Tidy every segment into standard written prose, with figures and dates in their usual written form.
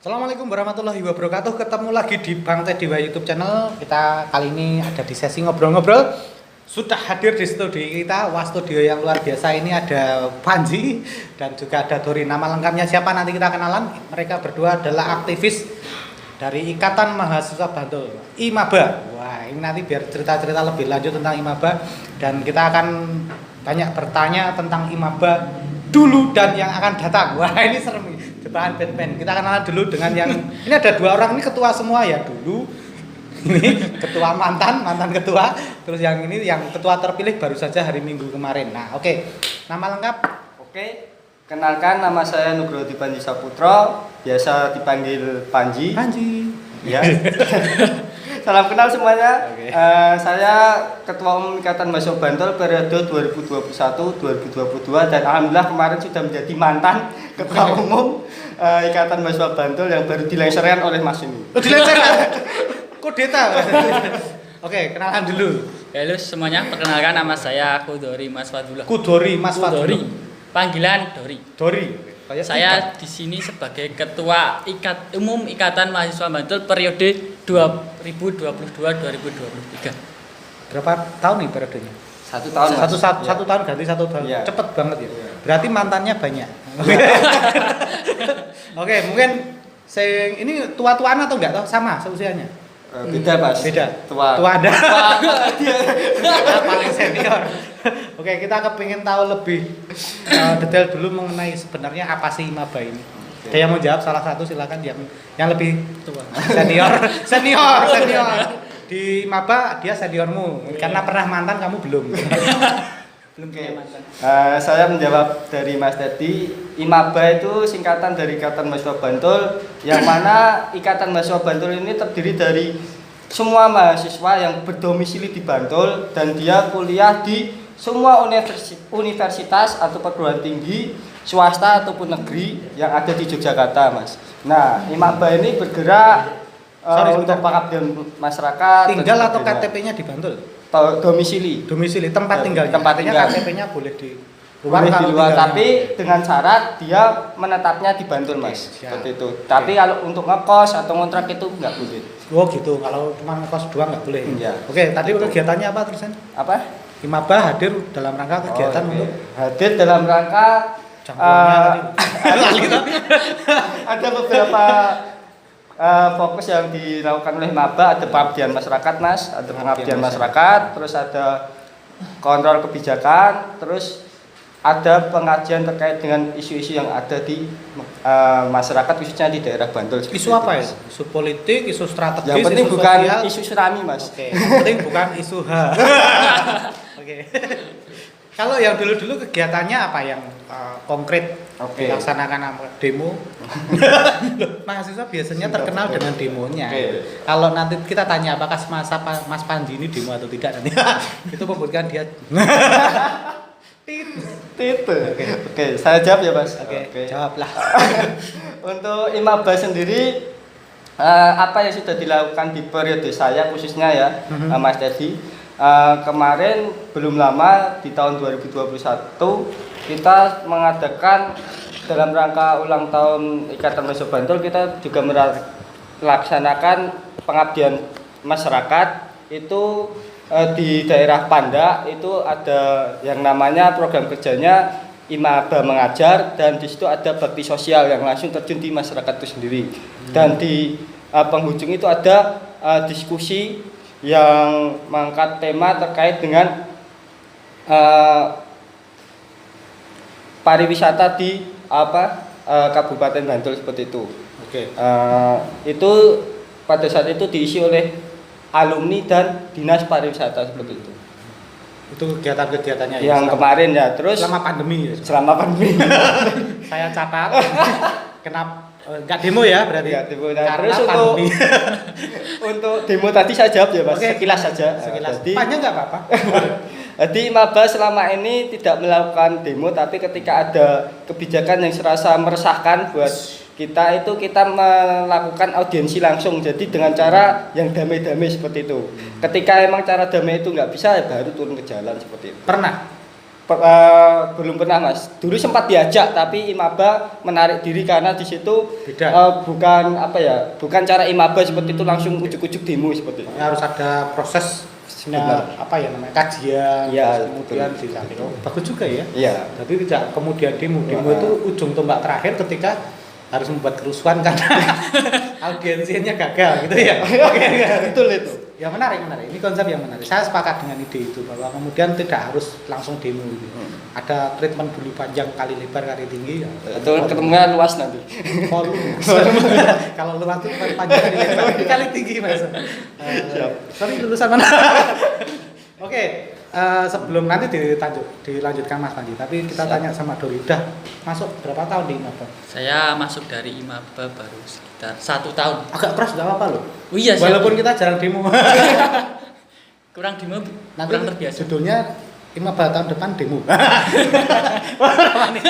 Assalamualaikum warahmatullahi wabarakatuh. Ketemu lagi di Bang Teh Dewa YouTube channel. Kita kali ini ada di sesi ngobrol-ngobrol. Sudah hadir di studio kita, wah studio yang luar biasa ini ada Panji dan juga ada Dori. Nama lengkapnya siapa nanti kita kenalan. Mereka berdua adalah aktivis dari Ikatan Mahasiswa Bantul, IMABA. Wah, ini nanti biar cerita-cerita lebih lanjut tentang IMABA dan kita akan banyak bertanya tentang IMABA dulu dan yang akan datang. Wah, ini serem. Bahan pen-pen. Kita kenalan dulu dengan yang ini ada dua orang, ini ketua semua ya dulu. Ini ketua mantan ketua. Terus yang ini yang ketua terpilih baru saja hari Minggu kemarin. Nah, oke. Nama lengkap? Oke. Kenalkan, nama saya Nugroho Panji Saputro, biasa dipanggil Panji. Panji. Ya. Salam kenal semuanya. Oke. Saya Ketua Umum Ikatan Mahasiswa Bantul periode 2021-2022 dan alhamdulillah kemarin sudah menjadi mantan Ketua Umum Ikatan Mahasiswa Bantul yang baru dilengsarkan oleh Mas ini. Oh, dilengsarkan. Kudeta. Oke, kenalan dulu. Halo semuanya, perkenalkan nama saya Kudori Mas Fadullah. Kudori Mas Kudori. Fadullah. Panggilan Dori. Dori. Saya di sini sebagai Ketua Umum Ikatan Mahasiswa Bantul periode 2022-2023. Berapa tahun nih periodenya? 1 tahun. Satu tahun ganti 1 tahun. Ya. Cepet banget ya. Ya. Berarti mantannya banyak. Oke, mungkin ini tua-tuaan atau enggak tahu sama seusianya? Beda Mas. Beda. Tua. Tua Anda. Paling senior. Oke, kita kepingin tahu lebih detail dulu mengenai sebenarnya apa sih IMABA ini. Ada yang mau jawab salah satu silakan yang lebih Tua. senior. Di IMABA dia seniormu karena pernah mantan kamu belum. Belum punya mantan. Saya menjawab dari Mas Teddy. IMABA itu singkatan dari Ikatan Mahasiswa Bantul, yang mana Ikatan Mahasiswa Bantul ini terdiri dari semua mahasiswa yang berdomisili di Bantul dan dia kuliah di semua universitas atau perguruan tinggi swasta ataupun negeri yang ada di Yogyakarta, Mas. Nah, IMABA ini bergerak untuk pengabdian masyarakat. Tinggal atau KTP-nya di Bantul? Domisili. Domisili tempat tinggalnya. Tempat tinggal. KTP-nya boleh di luar, Boleh di luar, tinggalnya. tapi dengan syarat dia menetapnya di Bantul, Mas. Oke, siap. Seperti itu. Tapi kalau untuk ngekos atau ngontrak itu nggak boleh. Oh gitu, kalau cuma kos doang nggak boleh. Iya. Oke, tadi kegiatannya apa terusan? Apa? IMABA hadir dalam rangka kegiatan Oke. untuk Hadir dalam rangka jangkauannya tadi. ada beberapa fokus yang dilakukan oleh IMABA, ada pengabdian masyarakat, Mas, ada pengabdian masyarakat, terus ada kontrol kebijakan, terus ada pengajian terkait dengan isu-isu yang ada di masyarakat khususnya di daerah Bantul. Isu apa ya? Isu politik, isu strategis, Yang penting isu bukan sosial. isu tsunami, Mas. Oke, yang penting bukan isu H. Oke. Kalau yang dulu-dulu kegiatannya apa yang konkret Oke. dilaksanakan apa? Demo? Loh, mahasiswa biasanya terkenal dengan demonya. Oke. Kalau nanti kita tanya apakah Mas Panji ini demo atau tidak nanti itu membuktikan dia. Oke, saya jawab ya, Mas. Oke, jawablah. Untuk IMABA sendiri apa yang sudah dilakukan di periode saya khususnya ya, Mas Teddy. Kemarin belum lama di tahun 2021 kita mengadakan dalam rangka ulang tahun Ikatan Mahasiswa Bantul, kita juga melaksanakan pengabdian masyarakat itu di daerah Panda. Itu ada yang namanya program kerjanya IMABA mengajar, dan di situ ada bakti sosial yang langsung terjun di masyarakat itu sendiri. Dan di penghujung itu ada diskusi yang mengangkat tema terkait dengan pariwisata di Kabupaten Bantul seperti itu. Oke. Itu pada saat itu diisi oleh alumni dan dinas pariwisata seperti itu. Itu kegiatan-kegiatannya Yang kemarin ya, terus selama pandemi ya. selama pandemi. Saya catat. Kenapa enggak demo ya berarti? Ya, demo. Nah, Karena terus pandemi. untuk demo tadi saya jawab ya, Mas. Oke, Sekilas saja. Sekilas. Jadi, Panjang enggak apa-apa. Jadi IMABA selama ini tidak melakukan demo, tapi ketika ada kebijakan yang serasa meresahkan buat kita, itu kita melakukan audiensi langsung. Jadi dengan cara yang damai-damai seperti itu. Ketika emang cara damai itu nggak bisa, ya baru turun ke jalan seperti itu. Pernah Belum pernah Mas. Dulu sempat diajak tapi Imaba menarik diri karena di situ Beda. bukan apa ya, bukan cara Imaba seperti itu langsung ujuk-ujuk demo seperti itu. Harus ada proses Benar. apa ya namanya kajian, Iya, terus kemudian betul. disampaikan. Oh, bagus juga ya. Iya. Tapi tidak kemudian demo itu ujung tombak terakhir ketika harus membuat kerusuhan karena audiensinya gagal gitu ya. Oke, Betul itu. ya menarik. Ini konsep yang menarik. Saya sepakat dengan ide itu bahwa kemudian tidak harus langsung demo gitu. Ada treatment dulu panjang kali lebar kali tinggi. Ya. Itu ketemunya luas nanti. Kalau luas itu panjang kali lebar kali tinggi mas. Sorry lulusan mana? Oke. Sebelum nanti dilanjutkan Mas Panji, tapi kita tanya sama Dori, udah masuk berapa tahun di Imaba? Saya masuk dari Imaba baru sekitar 1 tahun. Agak keras nggak apa-apa loh. Oh iya, siap. Walaupun kita jarang demo. kurang demo, Nanti kurang terbiasa. judulnya Imaba tahun depan demo. Oke.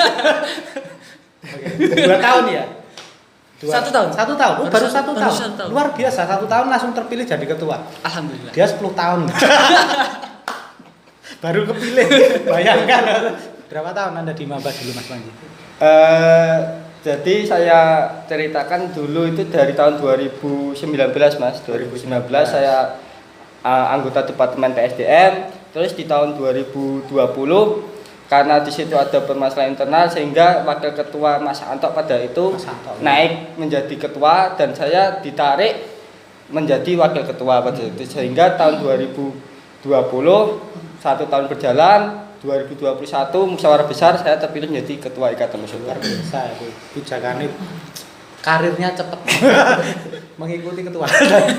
2 tahun ya? 1 tahun. 1 tahun. Oh, baru 1 baru tahun. 1 tahun. Luar biasa, 1 tahun langsung terpilih jadi ketua. Alhamdulillah. Dia 10 tahun. Baru kepilih. Bayangkan berapa tahun Anda di Imaba dulu Mas Panji? Jadi saya ceritakan dulu itu dari tahun 2019 Mas. 2019 saya anggota Departemen PSDM. Terus di tahun 2020 karena di situ ada permasalahan internal sehingga wakil ketua Mas Anto pada itu naik menjadi ketua dan saya ditarik menjadi wakil ketua pada itu sehingga tahun 2020 1 tahun berjalan 2021 musyawarah besar saya terpilih menjadi ketua Ikatan Luar Masyarakat. biasa itu pijakannya karirnya cepat mengikuti ketua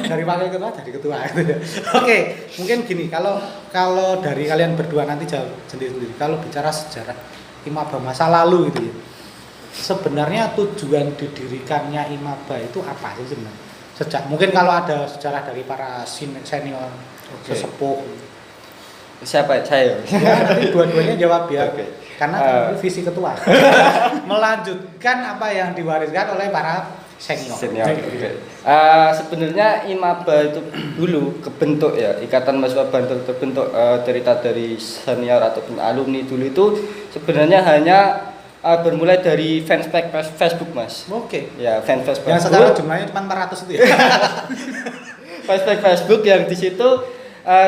dari wakil ketua jadi ketua. Oke, mungkin gini kalau dari kalian berdua nanti jawab sendiri kalau bicara sejarah Imaba masa lalu gitu ya, sebenarnya tujuan didirikannya Imaba itu apa sih sebenarnya? Sejak mungkin kalau ada sejarah dari para senior sesepuh. Siapa saya? Ya, nanti dua-duanya jawab ya. Oke. Karena itu visi ketua. Melanjutkan apa yang diwariskan oleh para senior. Oke. Sebenarnya Imaba itu dulu kebentuk ya, Ikatan Mahasiswa Bantul terbentuk cerita dari senior ataupun alumni dulu itu sebenarnya hanya bermulai dari fanspage Facebook Mas. Oke. Ya, fanspage Facebook. Yang sekarang jumlahnya cuma 400 itu ya. Fanspage Facebook yang di situ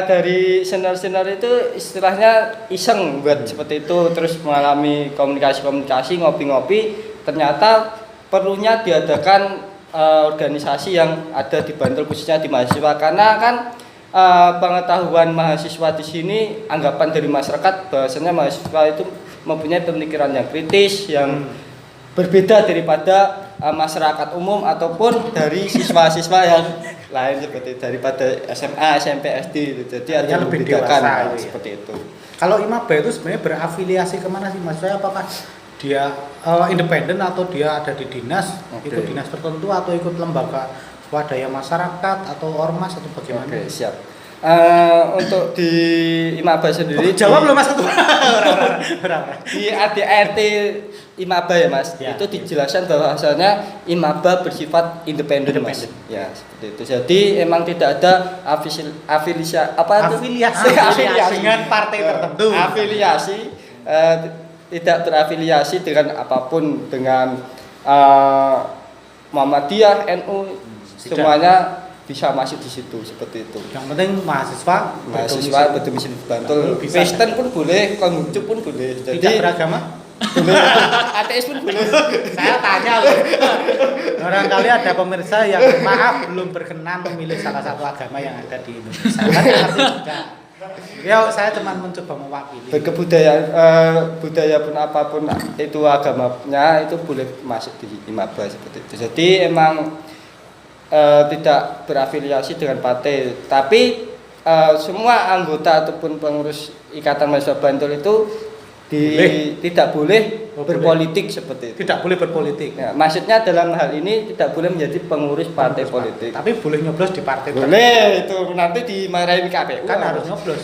dari senior-senior itu istilahnya iseng buat seperti itu terus mengalami komunikasi ngopi-ngopi ternyata perlunya diadakan organisasi yang ada di Bantul khususnya di mahasiswa karena kan pengetahuan mahasiswa di sini anggapan dari masyarakat bahwasanya mahasiswa itu mempunyai pemikiran yang kritis yang berbeda daripada masyarakat umum ataupun dari siswa-siswa yang lain seperti daripada SMA, SMP, SD gitu. Jadi ada lebih membedakan dewasa itu ya. seperti itu. Kalau Imaba itu sebenarnya berafiliasi kemana sih Mas? Saya apakah dia independen atau dia ada di dinas, ikut dinas tertentu atau ikut lembaga swadaya masyarakat atau ormas atau bagaimana? Oke, siap. Untuk di Imaba sendiri Jawab belum Mas Ketua. di ADRT Imaba ya Mas, Ya, itu dijelaskan bahwasanya Imaba bersifat independen Mas. Ya, seperti itu. Jadi emang tidak ada afiliasi dengan partai tertentu. Afiliasi tidak berafiliasi dengan apapun dengan Muhammadiyah, NU, semuanya bisa masuk di situ seperti itu. Yang penting mahasiswa berdomisili di Bantul. Kristen pun boleh, Konghucu pun boleh. Jadi tidak beragama. boleh. Ateis pun boleh. Saya tanya loh. Barangkali ada pemirsa yang maaf belum berkenan memilih salah satu agama yang ada di Indonesia. Kan ngerti juga. Ya, saya cuma mencoba mewakili. Berkebudayaan budaya pun apapun itu agamanya itu boleh masuk di Imaba seperti itu. Jadi emang tidak berafiliasi dengan partai, tapi semua anggota ataupun pengurus Ikatan Mahasiswa Bantul itu tidak boleh berpolitik seperti itu. Tidak boleh berpolitik. Ya, maksudnya dalam hal ini tidak boleh menjadi pengurus partai politik. Tapi boleh nyoblos di partai. Boleh, itu nanti dimarahin KPU. Kan harus nyoblos.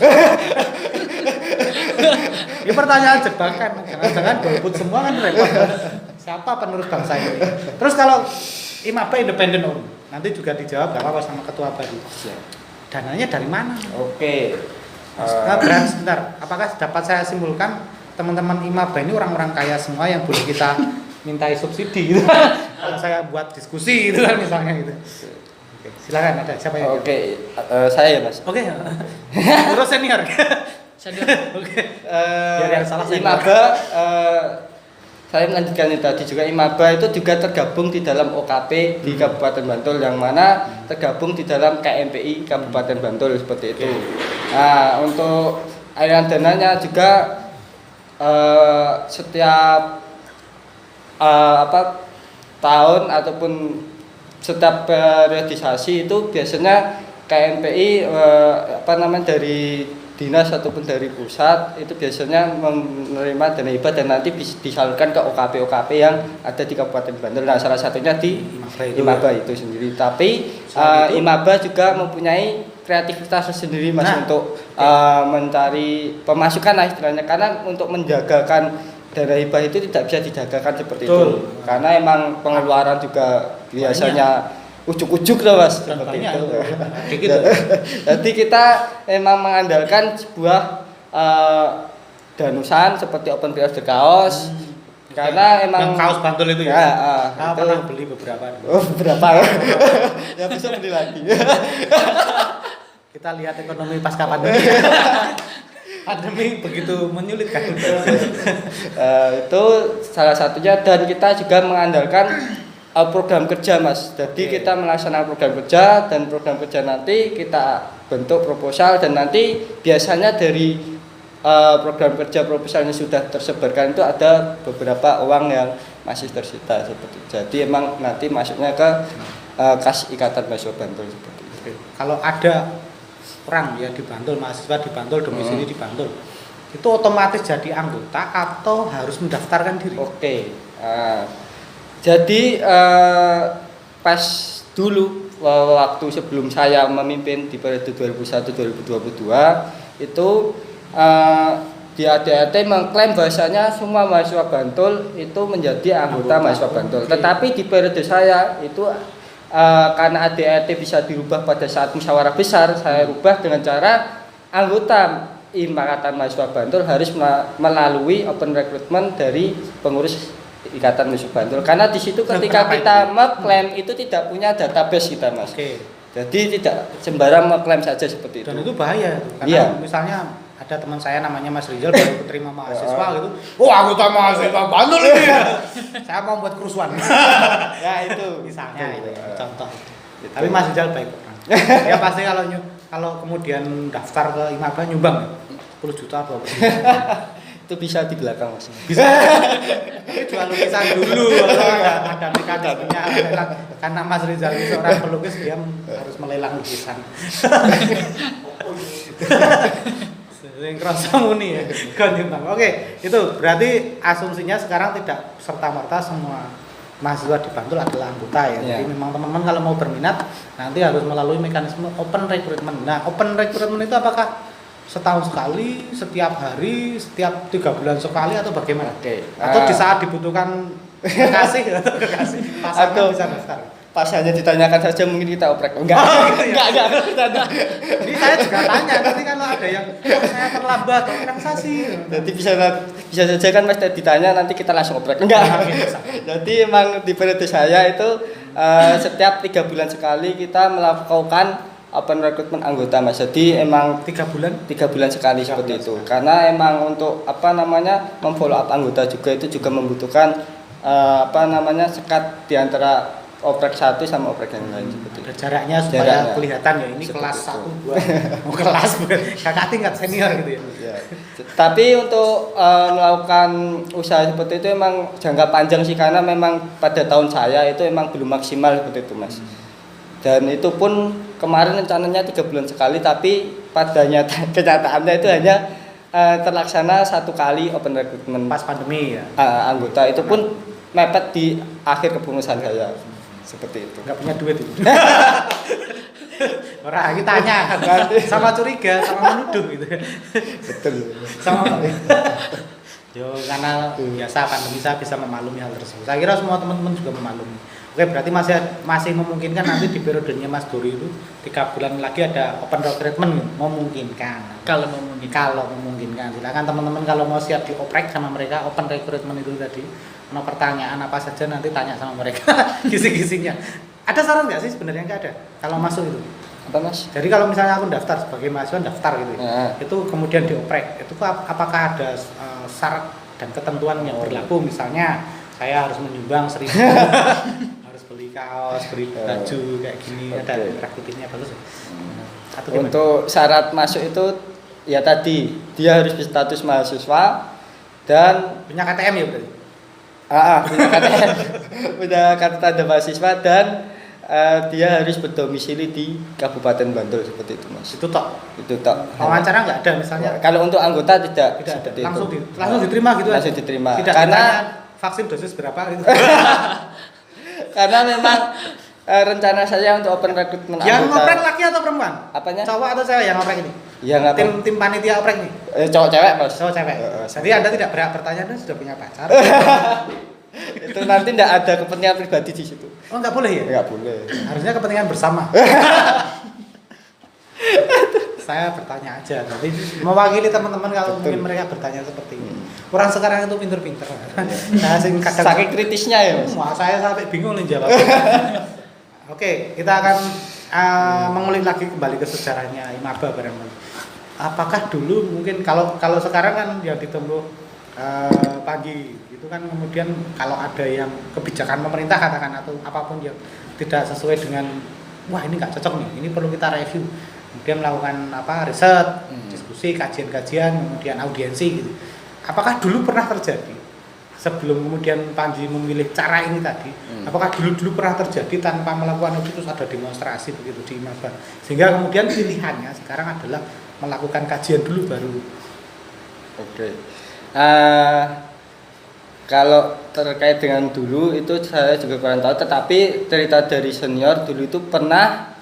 Ini pertanyaan jebakan. Jangan-jangan golput semua kan repot. Siapa penerus bangsa ini? Terus kalau Imaba independen Om, nanti juga dijawab gak apa-apa sama ketua baru. Dananya dari mana? Oke. Bram, sebentar. Apakah dapat saya simpulkan teman-teman IMABA ini orang-orang kaya semua yang boleh kita mintai subsidi gitu? Kalau saya buat diskusi itu kan misalnya gitu. Oke, silakan ada siapa yang Oke, saya ya Mas. Oke. Terus senior. Senior. Oke. Biar yang salah IMABA, saya melanjutkan ini tadi juga IMABA itu juga tergabung di dalam OKP di Kabupaten Bantul yang mana tergabung di dalam KMPI Kabupaten Bantul seperti itu. Nah, untuk aliran dananya juga setiap tahun ataupun setiap periodisasi itu biasanya KMPI dari dinas ataupun dari pusat itu biasanya menerima dana hibah dan nanti disalurkan ke OKP yang ada di Kabupaten Bantul. Nah, salah satunya di IMABA itu sendiri. Tapi IMABA juga mempunyai kreativitas sendiri Mas untuk mencari pemasukan lah istilahnya, karena untuk menjagakan dana hibah itu tidak bisa dijagakan seperti itu. Karena emang pengeluaran juga biasanya ujuk-ujuk lah Mas seperti itu. Jadi kita emang mengandalkan sebuah danusan seperti Open Prios The Kaos. Karena emang yang kaos Bantul itu ya. Saya pernah beli beberapa. Beberapa. Ya bisa beli lagi. Kita lihat ekonomi pasca pandemi. Pandemi begitu menyulitkan. Itu salah satunya, dan kita juga mengandalkan program kerja Mas. Jadi kita melaksanakan program kerja, dan program kerja nanti kita bentuk proposal, dan nanti biasanya dari program kerja proposalnya sudah tersebarkan itu ada beberapa uang yang masih tersita seperti itu. Jadi emang nanti masuknya ke kas Ikatan Mahasiswa Bantul seperti itu. Kalau ada orang ya di Bantul, mahasiswa di Bantul, domisili di Bantul, itu otomatis jadi anggota atau harus mendaftarkan diri? Oke. Jadi pas dulu waktu sebelum saya memimpin di periode 2001-2022 itu di ADAT mengklaim bahasanya semua mahasiswa Bantul itu menjadi anggota mahasiswa Bantul. Tetapi di periode saya itu karena ADAT bisa dirubah pada saat musyawarah besar, saya rubah dengan cara anggota Ikatan Mahasiswa Bantul harus melalui open recruitment dari pengurus Ikatan Mahasiswa Bantul. Karena di situ ketika kita mengklaim itu tidak punya database kita Mas. Jadi tidak sembarang mengklaim saja seperti itu. Dan itu bahaya karena misalnya ada teman saya namanya Mas Rizal baru keterima mahasiswa gitu. Oh, anggota mahasiswa Bantul ini ya. Saya mau buat kerusuhan. Ya itu misalnya itu contoh. Tapi Mas Rizal baik orang. Ya pasti kalau kemudian daftar ke IMABA nyumbang 10 juta atau apa. Itu bisa di belakang Mas. Bisa. Tapi jual lukisan dulu kalau ada mekanismenya lelang. Karena Mas Rizal ini seorang pelukis, dia harus melelang lukisan. Yang kerasa muni ya. Oke, itu berarti asumsinya sekarang tidak serta-merta semua mahasiswa di Bantul adalah anggota ya. Jadi memang teman-teman kalau mau berminat nanti harus melalui mekanisme open recruitment. Nah, open recruitment itu apakah setahun sekali, setiap hari, setiap 3 bulan sekali atau bagaimana? Atau di saat dibutuhkan kekasih atau kekasih pasangan bisa daftar? Pas hanya ditanyakan saja mungkin kita oprek. Enggak. Jadi saya juga tanya, nanti kalau ada yang saya terlambat atau relaksasi. Jadi bisa saja kan Mas ditanya nanti kita langsung oprek. Enggak. Jadi emang di periode saya itu setiap 3 bulan sekali kita melakukan open recruitment anggota Mas. Jadi emang 3 bulan sekali seperti itu. Karena emang untuk memfollow up anggota juga itu juga membutuhkan sekat di antara oprek satu sama oprek yang lain seperti itu. Jaraknya supaya kelihatan ya ini kelas 1 2. Kelas kakak tingkat senior gitu ya. Tapi untuk melakukan usaha seperti itu emang jangka panjang sih, karena memang pada tahun saya itu emang belum maksimal seperti itu Mas. Dan itu pun kemarin rencananya 3 bulan sekali, tapi pada kenyataannya itu hanya terlaksana 1 kali open recruitment pas pandemi ya. Anggota itu pun mepet di akhir kepengurusan saya. Seperti itu. Enggak punya duit itu. Orang kita tanya sama curiga, sama menuduh gitu. Betul. Sama Yo karena biasa pandemi saya bisa memaklumi hal tersebut. Saya kira semua teman-teman juga memaklumi. Oke, berarti masih memungkinkan nanti di periodenya Mas Dori itu 3 bulan lagi ada open recruitment memungkinkan. Kalau memungkinkan. Kalau memungkinkan. Silakan teman-teman kalau mau siap dioprek sama mereka open recruitment itu tadi. Mau pertanyaan apa saja nanti tanya sama mereka kisi-kisinya. Ada saran nggak sih sebenarnya nggak ada kalau masuk itu? Apa Mas? Jadi kalau misalnya aku daftar sebagai mahasiswa daftar gitu, Ya. itu kemudian dioprek, itu apakah ada syarat dan ketentuan yang berlaku? Misalnya saya harus menyumbang 1.000, harus beli kaos, beli baju kayak gini, ada rakutinya bagus. Atau gimana? Untuk syarat masuk itu ya tadi dia harus berstatus mahasiswa dan Punya KTM ya berarti? punya KTM, punya kartu tanda mahasiswa dan dia harus berdomisili di Kabupaten Bantul seperti itu Mas. Itu tok. Itu tak. Wawancara nggak ada misalnya? Kalau untuk anggota tidak Tidak ada. seperti Langsung itu. langsung diterima gitu Langsung aja? diterima. Tidak Karena ditanya vaksin dosis berapa gitu. karena memang rencana saya untuk open recruitment Yang anggota. ngoprek laki atau perempuan? Apanya? Cowok atau cewek yang ngoprek ini? Yang apa? Tim panitia oprek nih. Cowok cewek Mas. Cowok cewek. Jadi Anda tidak berhak bertanya Anda sudah punya pacar. Itu nanti tidak ada kepentingan pribadi di situ. Oh, nggak boleh ya? Enggak boleh. Harusnya kepentingan bersama. Saya bertanya aja, nanti mewakili teman-teman kalau Betul. mungkin mereka bertanya seperti ini. Orang sekarang itu pinter-pinter. Saya sing kadang Saking kritisnya ya Mas. wah, saya sampai bingung nih jawab. Oke, kita akan mengulik lagi kembali ke sejarahnya Imaba barangkali. Apakah dulu mungkin kalau sekarang kan yang ditempuh pagi itu kan kemudian kalau ada yang kebijakan pemerintah katakan atau apapun yang tidak sesuai dengan wah ini nggak cocok nih, ini perlu kita review. Kemudian melakukan riset, diskusi, kajian-kajian, kemudian audiensi gitu. Apakah dulu pernah terjadi sebelum kemudian Panji memilih cara ini tadi? Apakah dulu pernah terjadi tanpa melakukan itu terus ada demonstrasi begitu di Imaba? Sehingga kemudian pilihannya sekarang adalah melakukan kajian dulu baru. Oke. Kalau terkait dengan dulu itu saya juga kurang tahu, tetapi cerita dari senior dulu itu pernah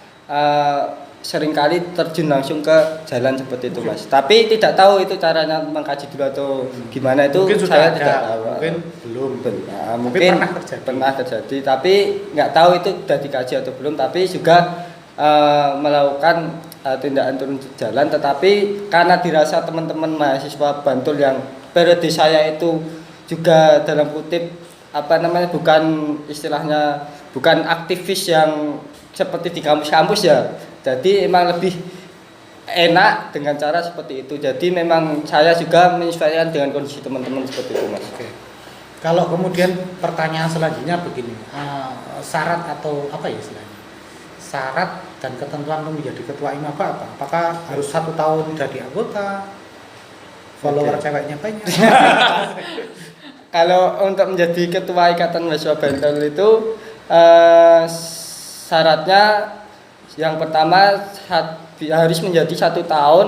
seringkali terjun langsung ke jalan seperti itu Mas. Tapi tidak tahu itu caranya mengkaji dulu atau gimana itu Mungkin sudah saya ada, tidak tahu. mungkin belum. Nah, Tapi mungkin pernah terjadi. tapi nggak tahu itu sudah dikaji atau belum. Tapi juga melakukan tindakan turun jalan, tetapi karena dirasa teman-teman mahasiswa Bantul yang periode saya itu juga dalam kutip bukan istilahnya bukan aktivis yang seperti di kampus-kampus ya. Jadi emang lebih enak dengan cara seperti itu. Jadi memang saya juga menyesuaikan dengan kondisi teman-teman seperti itu Mas. Oke. Kalau kemudian pertanyaan selanjutnya begini, syarat atau apa ya istilahnya? Syarat dan ketentuan untuk menjadi ketua Imaba apa? Apakah harus 1 tahun jadi anggota? Follower ceweknya banyak? Kalau untuk menjadi ketua Ikatan Mahasiswa Bantul itu syaratnya yang pertama harus menjadi 1 tahun,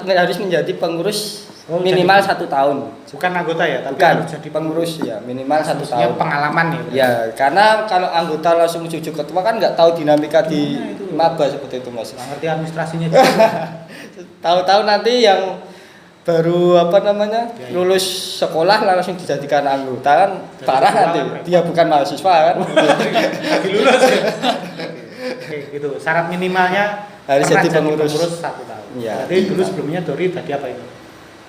harus menjadi pengurus minimal 1 tahun. Bukan anggota ya, tapi Bukan, harus jadi pengurus ya minimal 1 maksudnya tahun. pengalaman ya. berarti? Ya, karena kalau anggota langsung cucu ketua kan nggak tahu dinamika di Nah, itu. maba seperti itu Mas. Nggak ngerti administrasinya juga. Tahu-tahu nanti yang baru Ya. lulus sekolah langsung dijadikan anggota kan Jadi parah ketua nanti. kan, Dia bukan mahasiswa kan. Lagi lulus ya. Oke, gitu. Syarat minimalnya Harus pernah jadi pengurus. 1 tahun. Ya. Jadi dulu sebelumnya Dori tadi apa itu?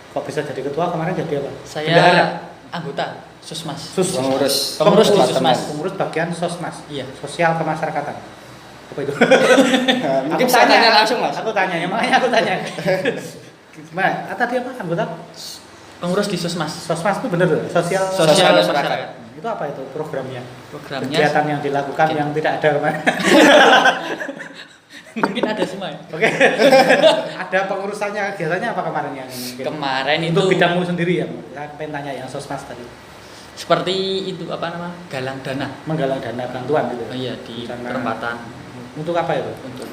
Kok bisa jadi ketua kemarin jadi apa? Saya Bendahara? anggota Susmas. Pengurus Pengurus di departemen. Susmas. Pengurus bagian sosmas. Iya. Sosial kemasyarakatan. Apa itu? Nah, mungkin Aku saya tanya langsung Mas. Aku tanya, ya makanya aku tanya. Gimana? Tadi apa anggota? Pengurus di Susmas. Sosmas itu bener tuh? Sosial Sosial masyarakat. masyarakat. Itu apa itu programnya? Programnya Kegiatan yang dilakukan Mungkin. yang tidak ada kemarin. mungkin ada semua ya. Oke. Ada pengurusannya, kegiatannya apa kemarin yang mungkin? Kemarin itu Untuk bidangmu sendiri ya? Saya pengen tanya yang sosmas tadi. seperti itu galang dana. Menggalang dana bantuan gitu. Oh iya di Sama- perempatan Untuk apa itu? untuk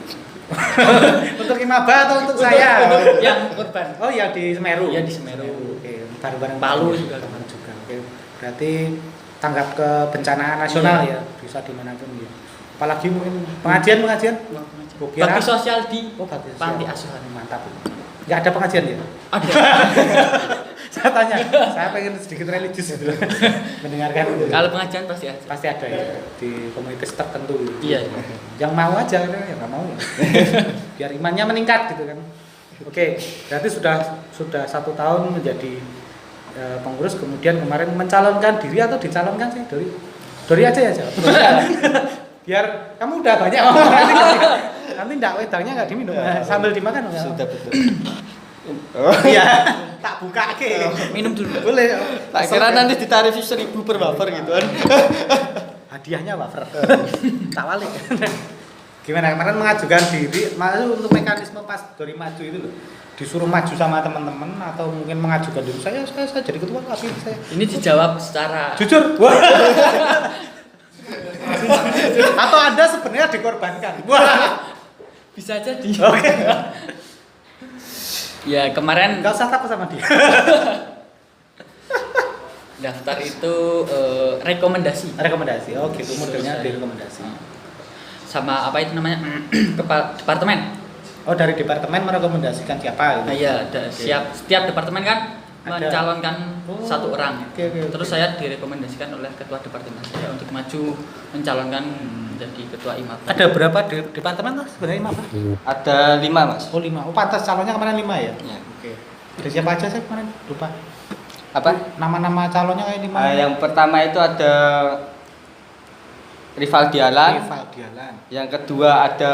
Untuk Imaba atau untuk saya? yang korban. Oh ya di Semeru. Iya, di Semeru. Oke, bareng-bareng Palu Palu juga. juga. Oke. Berarti tanggap kebencanaan nasional Iya. ya, bisa dimanapun ya. Apalagi mungkin pengajian. Oh, kira- Bakti sosial di Oh, bakti sosial. panti asuhan. Mantap. Enggak ada pengajian ya? Ada. Saya tanya, saya pengen sedikit religius gitu. Mendengarkan itu. Kalau pengajian pasti ada. Pasti ada ya di komunitas tertentu. Iya. Yang mau aja gitu, yang nggak mau ya. Biar imannya meningkat gitu kan. Oke, berarti sudah 1 tahun menjadi pengurus, kemudian kemarin mencalonkan diri atau dicalonkan sih Dori aja ya jawab. Biar kamu udah banyak ngomong nanti enggak wedangnya enggak diminum sambil dimakan enggak? Sudah betul. Iya, tak buka ke. Minum dulu. Boleh. Tak kira nanti ditarifi 1.000 per wafer gitu kan. Hadiahnya wafer. Tak balik. Gimana kemarin mengajukan diri, maksud untuk mekanisme pas Dori maju itu loh. Disuruh maju sama teman-teman atau mungkin mengajukan diri saya jadi ketua tapi saya. Ini dijawab secara Jujur. Atau Anda sebenarnya dikorbankan. Wah. bisa jadi. Oke. Ya kemarin Enggak usah takut sama dia. daftar itu rekomendasi Rekomendasi. Oh gitu modelnya Selesai. rekomendasi. sama apa itu namanya departemen. Oh dari departemen merekomendasikan siapa Nah, gitu. iya, setiap departemen kan Ada. mencalonkan Oh, 1 orang. oke. Terus saya direkomendasikan oleh ketua departemen saya untuk maju mencalonkan menjadi ketua IMAB. Ada berapa departemen tuh sebenarnya 5 apa? Ada 5 Mas. Oh 5. Oh pantas calonnya kemarin 5 ya? Ya. Oke. Ada siapa aja saya kemarin lupa. Apa? Nama-nama calonnya kayak 5. Yang pertama itu ada Rivaldi Alan. Rivaldi Alan. Yang kedua ada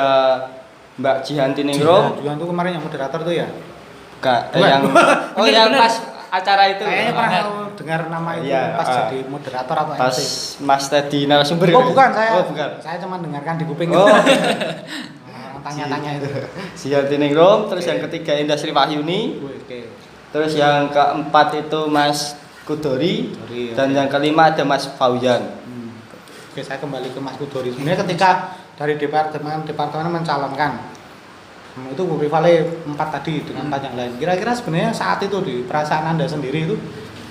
Mbak Jihanti Ningrum. Juan tuh kemarin yang moderator tuh ya? Bukan, Bukan. yang yang pas acara itu. Kayaknya pernah aku dengar nama itu Iya, pas jadi moderator atau pas MC. Mas tadi narasumber. Oh bukan saya. Oh bukan. Saya cuma dengarkan di kuping. Oh. Tanya-tanya itu. Jihanti Ningrum, terus yang ketiga Indah Sri Wahyuni, Oke. terus yang keempat itu Mas Kudori, Kudori, dan oke. yang kelima ada Mas Faujan. Oke, saya kembali ke Mas Kudori. Sebenarnya ketika dari departemen mencalonkan itu rivalnya 4 tadi dengan 4 yang lain. Kira-kira sebenarnya saat itu di perasaan Anda sendiri itu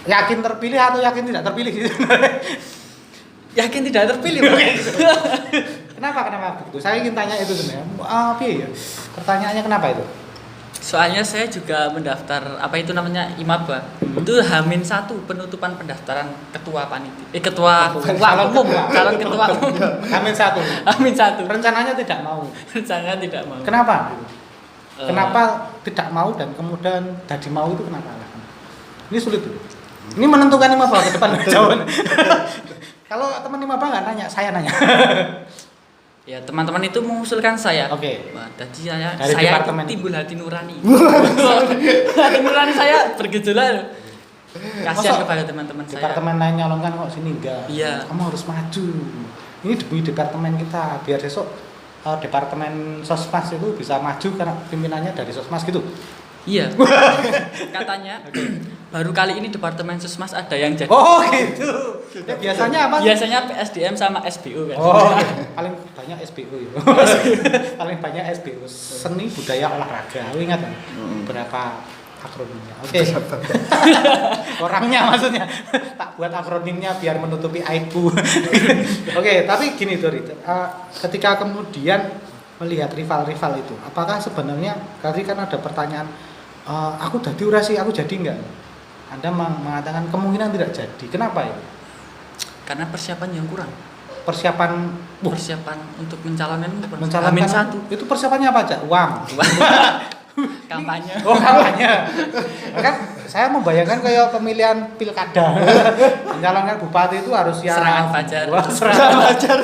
yakin terpilih atau yakin tidak terpilih gitu? Yakin tidak terpilih, Pak. Kenapa begitu? Saya ingin tanya itu sebenarnya. Apa ya? Pertanyaannya kenapa itu? Soalnya saya juga mendaftar apa itu namanya IMABA. Itu H-1 penutupan pendaftaran ketua panitia. Ketua umum, calon ketua umum. Amin 1. H-1. Rencananya tidak mau. Saya tidak mau. Kenapa? Eh, Kenapa tidak mau dan kemudian jadi mau itu kenapa? Ini sulit tuh. Ini menentukan lima ke depan jawaban. Kalau teman lima nggak nanya, saya nanya. Ya teman-teman itu mengusulkan saya. Oke. Wah, tadi saya Dari itu departemen. timbul hati nurani. Hati nurani saya bergejolak. Kasihan Masa kepada teman-teman saya. Departemen lain nyalonkan kok sini enggak. Iya. Kamu harus maju. Ini demi departemen kita biar besok departemen Sosmas itu bisa maju karena pimpinannya dari Sosmas gitu. Iya. Katanya baru kali ini departemen Sosmas ada yang jadi. Oh gitu. Ya, biasanya apa? Biasanya PSDM sama SBU kan. Oh, paling banyak SBU ya. Paling banyak SBU, seni budaya olahraga. Lu ingat kan? Berapa akronimnya? Oke. Orangnya maksudnya. Tak buat akronimnya biar menutupi aibku. Oke, tapi gini Dori. Ketika kemudian melihat rival-rival itu, apakah sebenarnya tadi kan ada pertanyaan, aku jadi urasi, aku jadi enggak? Anda mengatakan kemungkinan tidak jadi. Kenapa ya? Karena persiapan yang kurang. Persiapan Untuk mencalonkan mencalonkan H-1 itu persiapannya apa aja? Uang. kampanye. Oh kampanye. Kan saya membayangkan kayak pemilihan pilkada. Mencalonkan bupati itu harus yang Serangan fajar. Wah, serangan fajar.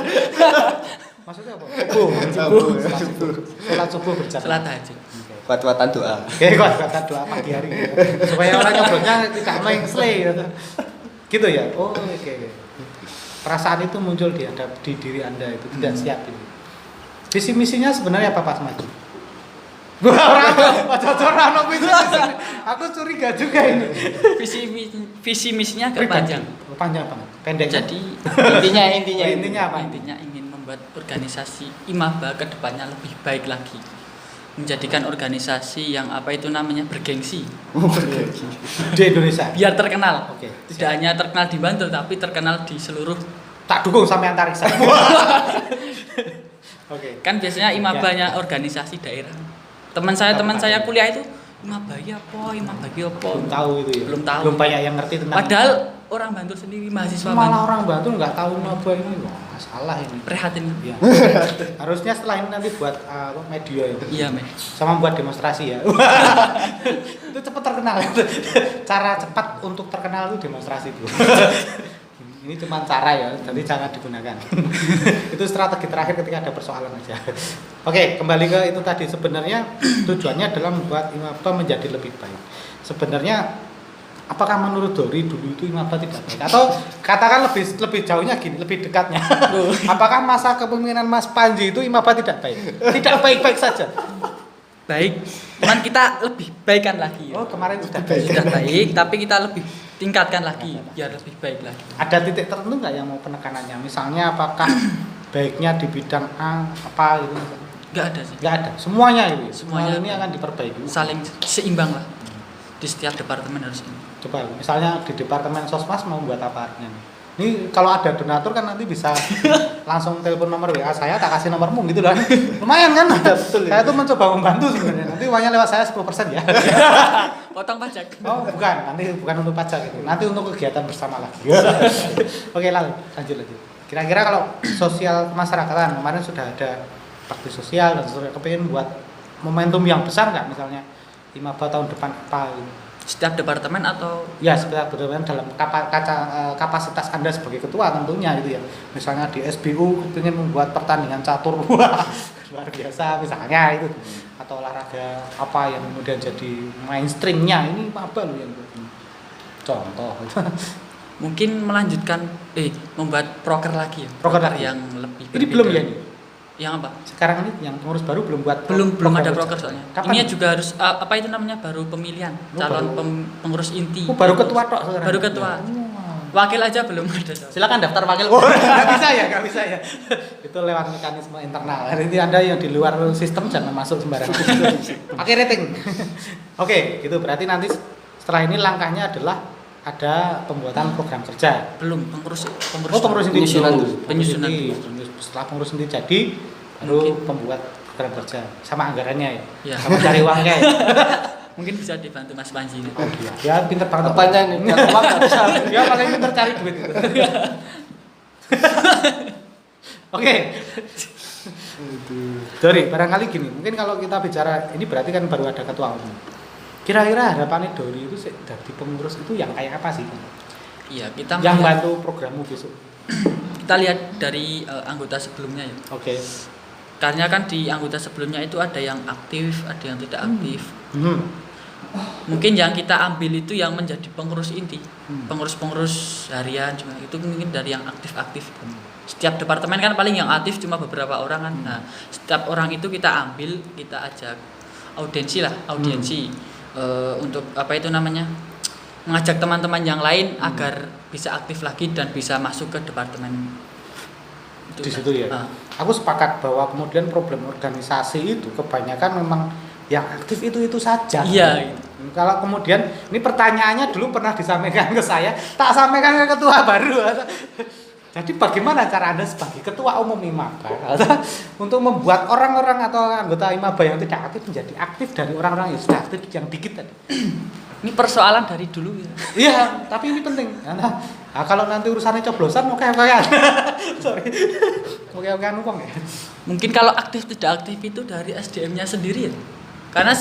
Maksudnya apa? Subuh. Salat subuh berjamaah. Salat tahajud. Kuat-kuatan doa. Oke, kuat-kuatan doa pagi hari. Supaya orang nyobrolnya tidak mengsle gitu. Gitu ya. Oh, oke. Perasaan itu muncul di diri Anda itu tidak siap itu. Visi misinya sebenarnya apa Pak Maju? Aku curiga juga ini. Visi misinya agak panjang. Panjang banget. Pendek. Jadi Intinya apa? Intinya ingin membuat organisasi IMABA ke depannya lebih baik lagi. Menjadikan organisasi yang apa itu namanya bergengsi. Di Indonesia. Biar terkenal. Oke. Tidak hanya terkenal di Bantul tapi terkenal di seluruh. Tak dukung sampai antariksa. Oke. Kan biasanya IMABA-nya organisasi daerah. Teman saya kuliah itu Imabai apa, Imabai apa. Belum tahu itu ya. Belum tahu. Belum banyak yang ngerti tentang. Padahal orang Bantul sendiri mahasiswa malah Bantul. orang Bantul nggak tahu Maba ini. Wah, salah ini. Prihatin. Iya. Harusnya setelah ini nanti buat media ya. Iya, men. Sama buat demonstrasi ya. Itu cepat terkenal. Cara cepat untuk terkenal itu demonstrasi itu. Ini cuma cara ya, jadi jangan digunakan. Itu strategi terakhir ketika ada persoalan aja. Oke, kembali ke itu tadi. Sebenarnya tujuannya adalah membuat Imaba menjadi lebih baik. Sebenarnya apakah menurut Dori dulu itu Imaba tidak baik? Atau katakan lebih jauhnya gini, lebih dekatnya. Apakah masa kepemimpinan Mas Panji itu Imaba tidak baik? Tidak baik-baik saja. Baik, cuman kita lebih baikkan lagi. Oh, kemarin sudah baik. Sudah baik, tapi kita lebih tingkatkan lagi biar lebih baik lagi. Ada titik tertentu nggak yang mau penekanannya? Misalnya apakah baiknya di bidang A apa gitu? Nggak ada sih. Nggak ada. Semuanya ini. Semuanya Semua ini akan diperbaiki. Saling seimbang lah. Di setiap departemen harus ini. Coba misalnya di departemen sosmas mau buat apa nih? Ini kalau ada donatur kan nanti bisa langsung telepon nomor WA saya, tak kasih nomormu gitu kan. Lumayan kan? Betul. Saya tuh mencoba membantu sebenarnya. Nanti uangnya lewat saya 10% ya. Potong pajak. Oh, bukan. Nanti bukan untuk pajak itu. Nanti untuk kegiatan bersama lagi. Oke, lanjut. Kira-kira kalau sosial kemasyarakatan kemarin sudah ada bakti sosial dan sudah kepingin buat momentum yang besar nggak misalnya Imaba tahun depan apa gitu? Setiap departemen atau Ya, sebenarnya bermain dalam kapasitas Anda sebagai ketua tentunya itu ya. Misalnya di SBU ingin membuat pertandingan catur wah, luar biasa misalnya itu. Atau olahraga apa yang kemudian jadi mainstreamnya ini apa loh yang contoh. mungkin melanjutkan membuat proker lagi ya. Proker lagi. Yang lebih Ini berbeda. belum ya ini? Yang apa? Sekarang ini yang pengurus baru belum buat Belum ada proker proker soalnya. Kapan? Ini juga harus apa itu namanya baru pemilihan Oh, calon baru. pengurus inti. Oh, baru ketua tok sekarang. Baru ketua. Wakil aja belum ada. Silakan daftar wakil. Oh, nggak bisa ya. Itu lewat mekanisme internal. Jadi Anda yang di luar sistem jangan masuk sembarangan. Pakai rating. Oke, gitu berarti nanti setelah ini langkahnya adalah ada pembuatan program kerja. Belum pengurus Oh, pengurus inti Penyusunan dulu. dulu. Penyusunan Inti. Setelah pengurus inti jadi baru Mungkin. pembuat program kerja sama anggarannya ya. Ya. Sama cari uangnya ya. Mungkin bisa dibantu Mas Panji. Oh, iya. Dia pinter banget. Apanya ini? Yang uang nggak bisa. Dia paling pinter cari duit itu. Oke. Dori, barangkali gini, mungkin kalau kita bicara ini berarti kan baru ada ketua umum. Kira-kira harapannya Dori itu dari pengurus itu yang kayak apa sih? Iya, kita Yang melihat- bantu programmu besok. kita lihat dari anggota sebelumnya ya. Oke. Karena kan di anggota sebelumnya itu ada yang aktif, ada yang tidak aktif. Mungkin yang kita ambil itu yang menjadi pengurus inti, pengurus-pengurus harian cuma itu mungkin dari yang aktif-aktif. Setiap departemen kan paling yang aktif cuma beberapa orang kan. Nah, setiap orang itu kita ambil, kita ajak audiensi untuk apa itu namanya? Mengajak teman-teman yang lain agar bisa aktif lagi dan bisa masuk ke departemen. Itu Di kan. situ ya. Nah, Aku sepakat bahwa kemudian problem organisasi itu kebanyakan memang yang aktif itu saja. iya. Gitu. Kalau kemudian ini pertanyaannya dulu pernah disampaikan ke saya, tak sampaikan ke ketua baru. Jadi bagaimana cara Anda sebagai ketua umum Imaba untuk membuat orang-orang atau anggota Imaba yang tidak aktif menjadi aktif dari orang-orang yang sudah aktif yang dikit tadi? Ini persoalan dari dulu ya. Iya, tapi ini penting. Nah, kalau nanti urusannya coblosan, oke-okean. Sorry. Oke-okean uang ya. Mungkin kalau aktif tidak aktif itu dari SDM-nya sendiri ya. Karena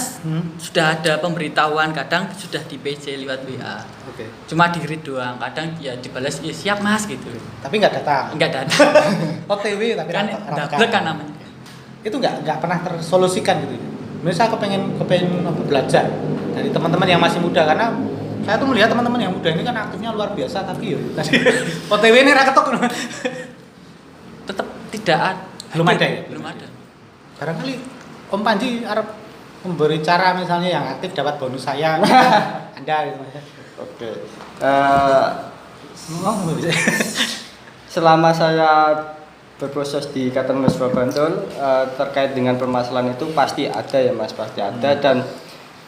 sudah ada pemberitahuan, kadang sudah di PC lewat WA. Oke. Cuma di read doang, kadang ya dibalas ya siap Mas gitu. Tapi nggak datang. Enggak ada. OTW tapi Kan double kan namanya. Itu nggak pernah tersolusikan gitu. Misalnya saya kepengen belajar dari teman-teman yang masih muda karena saya tuh melihat teman-teman yang muda ini kan aktifnya luar biasa tapi yuk tadi OTW ini raketok Tetap tidak ada. Belum ada ya? Belum ada. barangkali Om Panji harap memberi cara misalnya yang aktif dapat bonus saya Anda gitu. Oke. Oh, bisa. Selama saya berproses di Ikatan Mahasiswa Bantul terkait dengan permasalahan itu pasti ada ya Mas, pasti ada. Dan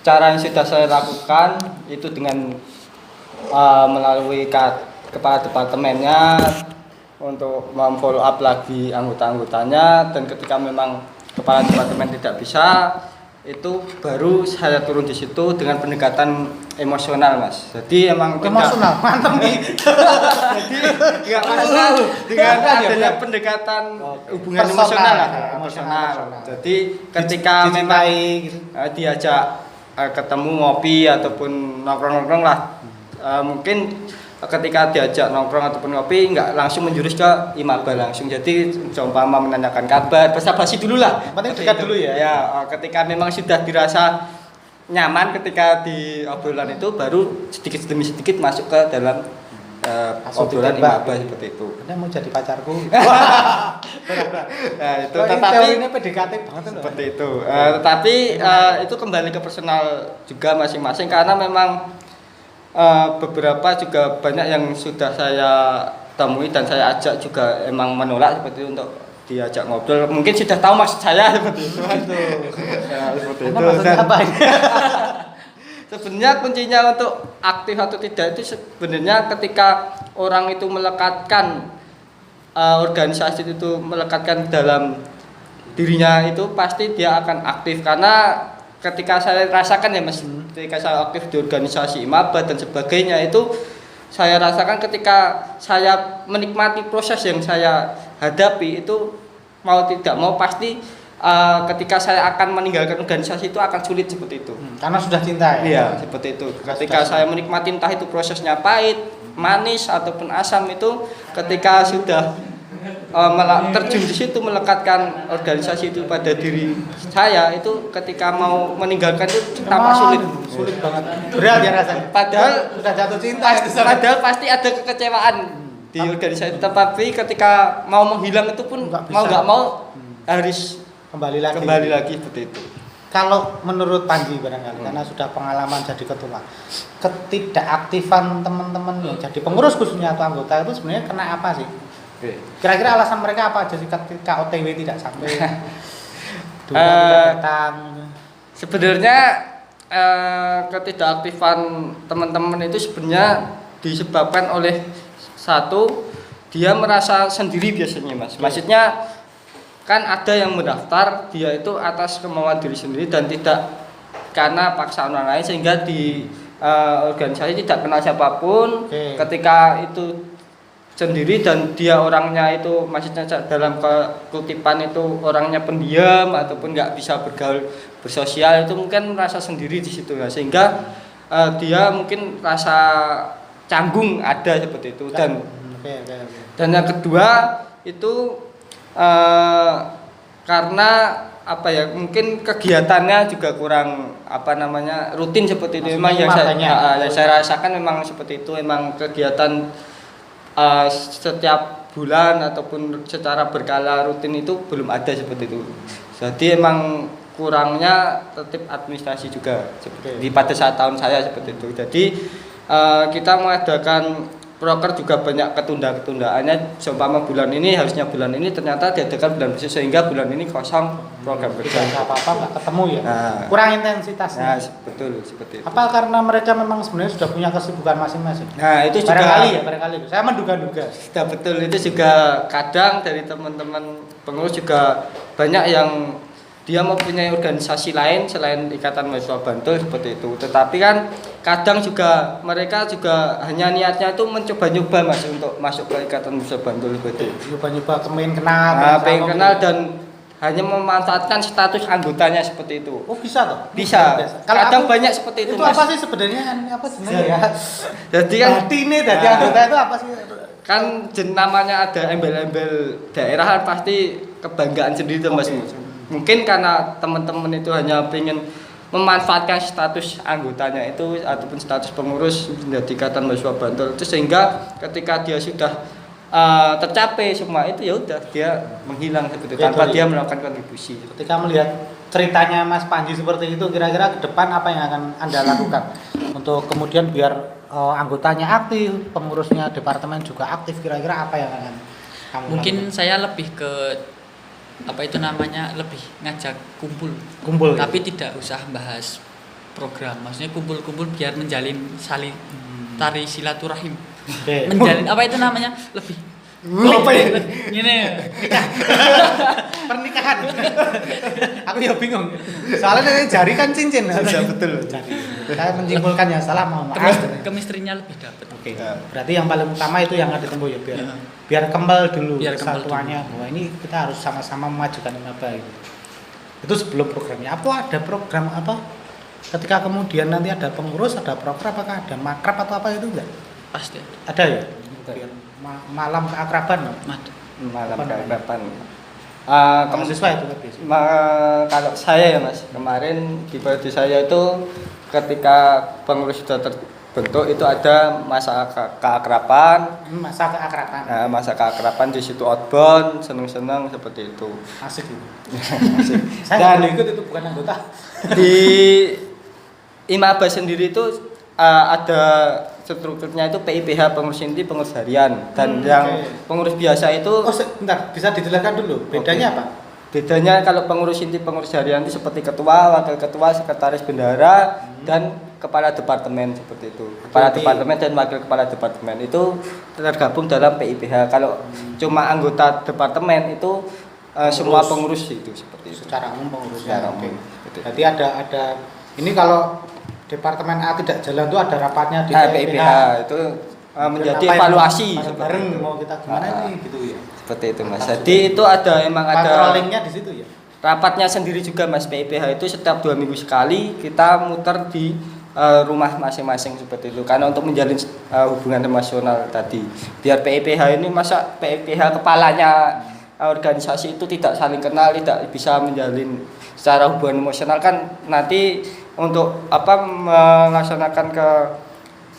cara yang sudah saya lakukan itu dengan melalui kepala departemennya untuk memfollow up lagi anggota-anggotanya, dan ketika memang kepala departemen tidak bisa, itu baru saya turun di situ dengan pendekatan emosional, Mas. Jadi emang Emosional, mantap nih. jadi nggak masalah dengan adanya pendekatan hubungan Personal, emosional lah, emosional. Jadi ketika memang gitu. diajak ketemu ngopi ataupun nongkrong-nongkrong lah, mungkin ketika diajak nongkrong ataupun ngopi nggak langsung menjurus ke imaba langsung, jadi seumpama menanyakan kabar basa-basi dulu lah, Penting dekat dulu ya. Ya, ketika memang sudah dirasa nyaman ketika di obrolan itu baru sedikit demi sedikit masuk ke dalam obrolan imaba seperti itu. Anda mau jadi pacarku. Nah, itu Tetapi tetapi ini PDKT banget loh. seperti itu. Tetapi itu kembali ke personal juga masing-masing karena memang beberapa juga banyak yang sudah saya temui dan saya ajak juga emang menolak seperti itu untuk diajak ngobrol. Mungkin sudah tahu maksud saya seperti itu. Ya, seperti itu. Dan sebenarnya kuncinya untuk aktif atau tidak itu sebenarnya ketika orang itu melekatkan organisasi itu melekatkan dalam dirinya itu pasti dia akan aktif karena ketika saya rasakan ya Mas, ketika saya aktif di organisasi imaba dan sebagainya itu saya rasakan ketika saya menikmati proses yang saya hadapi itu mau tidak mau pasti ketika saya akan meninggalkan organisasi itu akan sulit seperti itu. Karena sudah cinta ya. Iya, seperti itu. Ketika saya menikmati entah itu prosesnya pahit, manis ataupun asam itu ketika sudah terjun di situ melekatkan organisasi itu pada diri saya itu ketika mau meninggalkan itu tampak sulit banget, berat ya rasanya, padahal sudah jatuh cinta padahal pasti ada kekecewaan di organisasi, tapi ketika mau menghilang itu pun mau nggak mau harus kembali lagi seperti itu. Kalau menurut Panji barangkali karena sudah pengalaman jadi ketua, ketidakaktifan teman-teman yang jadi pengurus khususnya atau anggota itu sebenarnya kena apa sih? Kira-kira alasan mereka apa aja sih ketika OTW tidak sampai datang? Sebenarnya ketidakaktifan teman-teman itu sebenarnya disebabkan oleh satu, dia merasa sendiri biasanya Mas. Maksudnya kan ada yang mendaftar dia itu atas kemauan diri sendiri dan tidak karena paksaan orang lain sehingga di organisasi tidak kenal siapapun. Ketika itu sendiri dan dia orangnya itu maksudnya dalam kutipan itu orangnya pendiam ataupun nggak bisa bergaul bersosial itu mungkin merasa sendiri di situ ya, sehingga dia mungkin rasa canggung ada seperti itu. Dan yang kedua itu karena apa ya, mungkin kegiatannya juga kurang rutin seperti itu. Memang yang saya rasakan memang seperti itu, memang kegiatan setiap bulan ataupun secara berkala rutin itu belum ada seperti itu. Jadi emang kurangnya tertib administrasi juga di pada saat tahun saya seperti itu. Jadi kita mengadakan proker juga banyak ketundaannya. Seumpama bulan ini harusnya bulan ini ternyata diadakan bulan besok sehingga bulan ini kosong program kerja. Tidak apa-apa nggak ketemu ya. Kurang intensitasnya. Betul seperti itu. Apa karena mereka memang sebenarnya sudah punya kesibukan masing-masing? Nah, itu juga barangkali. Saya menduga-duga. Sudah betul, itu juga kadang dari teman-teman pengurus juga banyak yang dia mempunyai organisasi lain selain Ikatan Mahasiswa Bantul seperti itu. Tetapi kan kadang juga mereka juga hanya niatnya itu mencoba-nyoba Mas untuk masuk ke Ikatan Mahasiswa Bantul seperti itu. Nyoba-nyoba pengen kenal. Pengen kenal dan hanya memanfaatkan status anggotanya seperti itu. Oh bisa toh? Bisa. Kadang aku, banyak seperti itu. Itu Mas. apa sih sebenarnya? Apa sebenarnya ya? Jadi kan dari anggota itu apa sih? Kan namanya ada embel-embel daerah kan pasti kebanggaan sendiri tuh Mas. Mungkin karena teman-teman itu hanya ingin memanfaatkan status anggotanya itu ataupun status pengurus menjadi Ikatan Mahasiswa Bantul itu, sehingga ketika dia sudah tercapai semua itu ya udah dia menghilang seperti tanpa dia melakukan kontribusi. Ketika melihat ceritanya Mas Panji seperti itu, kira-kira ke depan apa yang akan Anda lakukan untuk kemudian biar anggotanya aktif, pengurusnya departemen juga aktif, kira-kira apa yang akan kamu mungkin lakukan? saya lebih ke lebih ngajak kumpul tapi tidak usah bahas program, maksudnya kumpul biar menjalin saling tari silaturahim. Menjalin lebih Apa ya? Ini Pernikahan. Aku ya bingung. Soalnya dari jari kan cincin. Iya, betul. Jari. Saya menyimpulkan yang salah, mohon maaf. kemistrinya lebih dapat. Oke. Ya. Berarti yang paling utama itu yang ada tempo ya biar Ya. biar kembal dulu Biar kembal kesatuannya bahwa ini kita harus sama-sama memajukan Imaba itu. Itu sebelum programnya. Apa ada program apa? Ketika kemudian nanti ada pengurus, ada proker, apakah ada makrab atau apa itu enggak? Pasti Ada ya? Biar malam keakraban. ada. Malam Apa namanya? keakraban. Mahasiswa itu kan biasanya. Kalau saya ya Mas, kemarin di periode saya itu ketika pengurus sudah terbentuk itu ada masa keakraban. Masa keakraban. Nah, masa keakraban di situ outbound, seneng-seneng seperti itu. Asik itu. Asik. Saya Dan nggak boleh ikut, itu bukan anggota. di Imaba sendiri itu ada strukturnya itu PIPH, pengurus inti, pengurus harian, dan yang Oke. pengurus biasa itu Oh, bentar, bisa dijelaskan dulu. Bedanya apa? bedanya kalau pengurus inti, pengurus harian itu seperti ketua, wakil ketua, sekretaris bendahara, dan kepala departemen seperti itu. Kepala Oke. departemen dan wakil kepala departemen itu tergabung dalam PIPH. Kalau cuma anggota departemen itu semua pengurus itu seperti itu. Secara umum pengurusnya. Secara Oke. umum, seperti itu. Berarti ada ini kalau Departemen A tidak jalan tuh ada rapatnya di PIPH itu menjadi Apa yang evaluasi bareng seperti bareng itu. mau kita gimana ini gitu ya. Seperti itu Mas. Jadi itu ada emang ada Patrollingnya di situ ya. rapatnya sendiri juga Mas. PIPH itu setiap 2 minggu sekali kita muter di rumah masing-masing seperti itu karena untuk menjalin hubungan emosional tadi. Biar PIPH ini masa PIPH kepalanya organisasi itu tidak saling kenal, tidak bisa menjalin secara hubungan emosional kan nanti untuk apa melaksanakan ke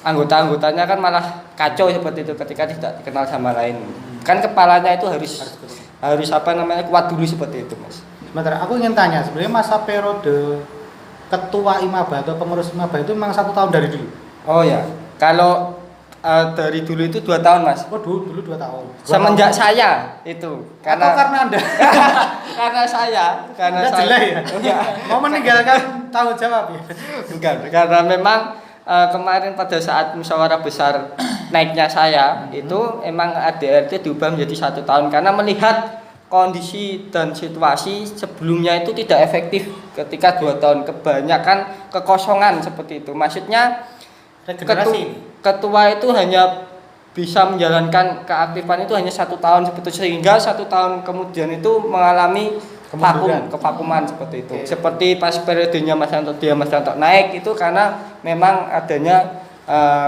anggota-anggotanya kan malah kacau seperti itu ketika tidak dikenal sama lain. Kan kepalanya itu harus apa namanya kuat dulu seperti itu Mas. Sebentar, aku ingin tanya sebenarnya masa periode ketua Imaba atau pengurus Imaba itu memang 1 tahun dari dulu. Oh ya, kalau dari dulu itu 2 tahun Mas. Oh dulu 2 tahun. Semenjak saya itu Atau karena Anda karena saya Anda jelek ya? Enggak. Mau meninggalkan tanggung jawab ya? Bukan, karena memang kemarin pada saat musyawarah besar naiknya saya itu emang ADRT diubah menjadi 1 tahun karena melihat kondisi dan situasi sebelumnya itu tidak efektif ketika 2 tahun kebanyakan kekosongan seperti itu. Maksudnya Regenerasi. ketua itu hanya bisa menjalankan keaktifan itu hanya 1 tahun seperti itu sehingga 1 tahun kemudian itu mengalami kevakuman seperti itu. Oke. Seperti pas periodenya Mas Yanto naik itu karena memang adanya